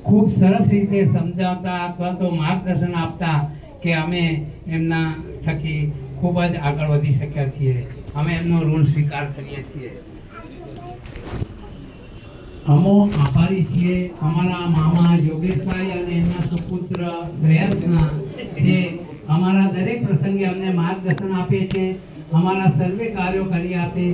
ખૂબ સરસ રીતે સમજાવતા અથવા તો માર્ગદર્શન આપતા કે અમે એમના થકી ખૂબ જ આગળ વધી શક્યા છીએ. અમે એમનો ઋણ સ્વીકાર કરીએ છીએ. અમો આભારી છીએ અમારા મામા યોગેશભાઈ અને એમના સુપુત્ર શ્રેયસના, જે અમારા દરેક પ્રસંગે અમને માર્ગદર્શન આપે છે, અમારા સર્વે કાર્યો કરી આપે.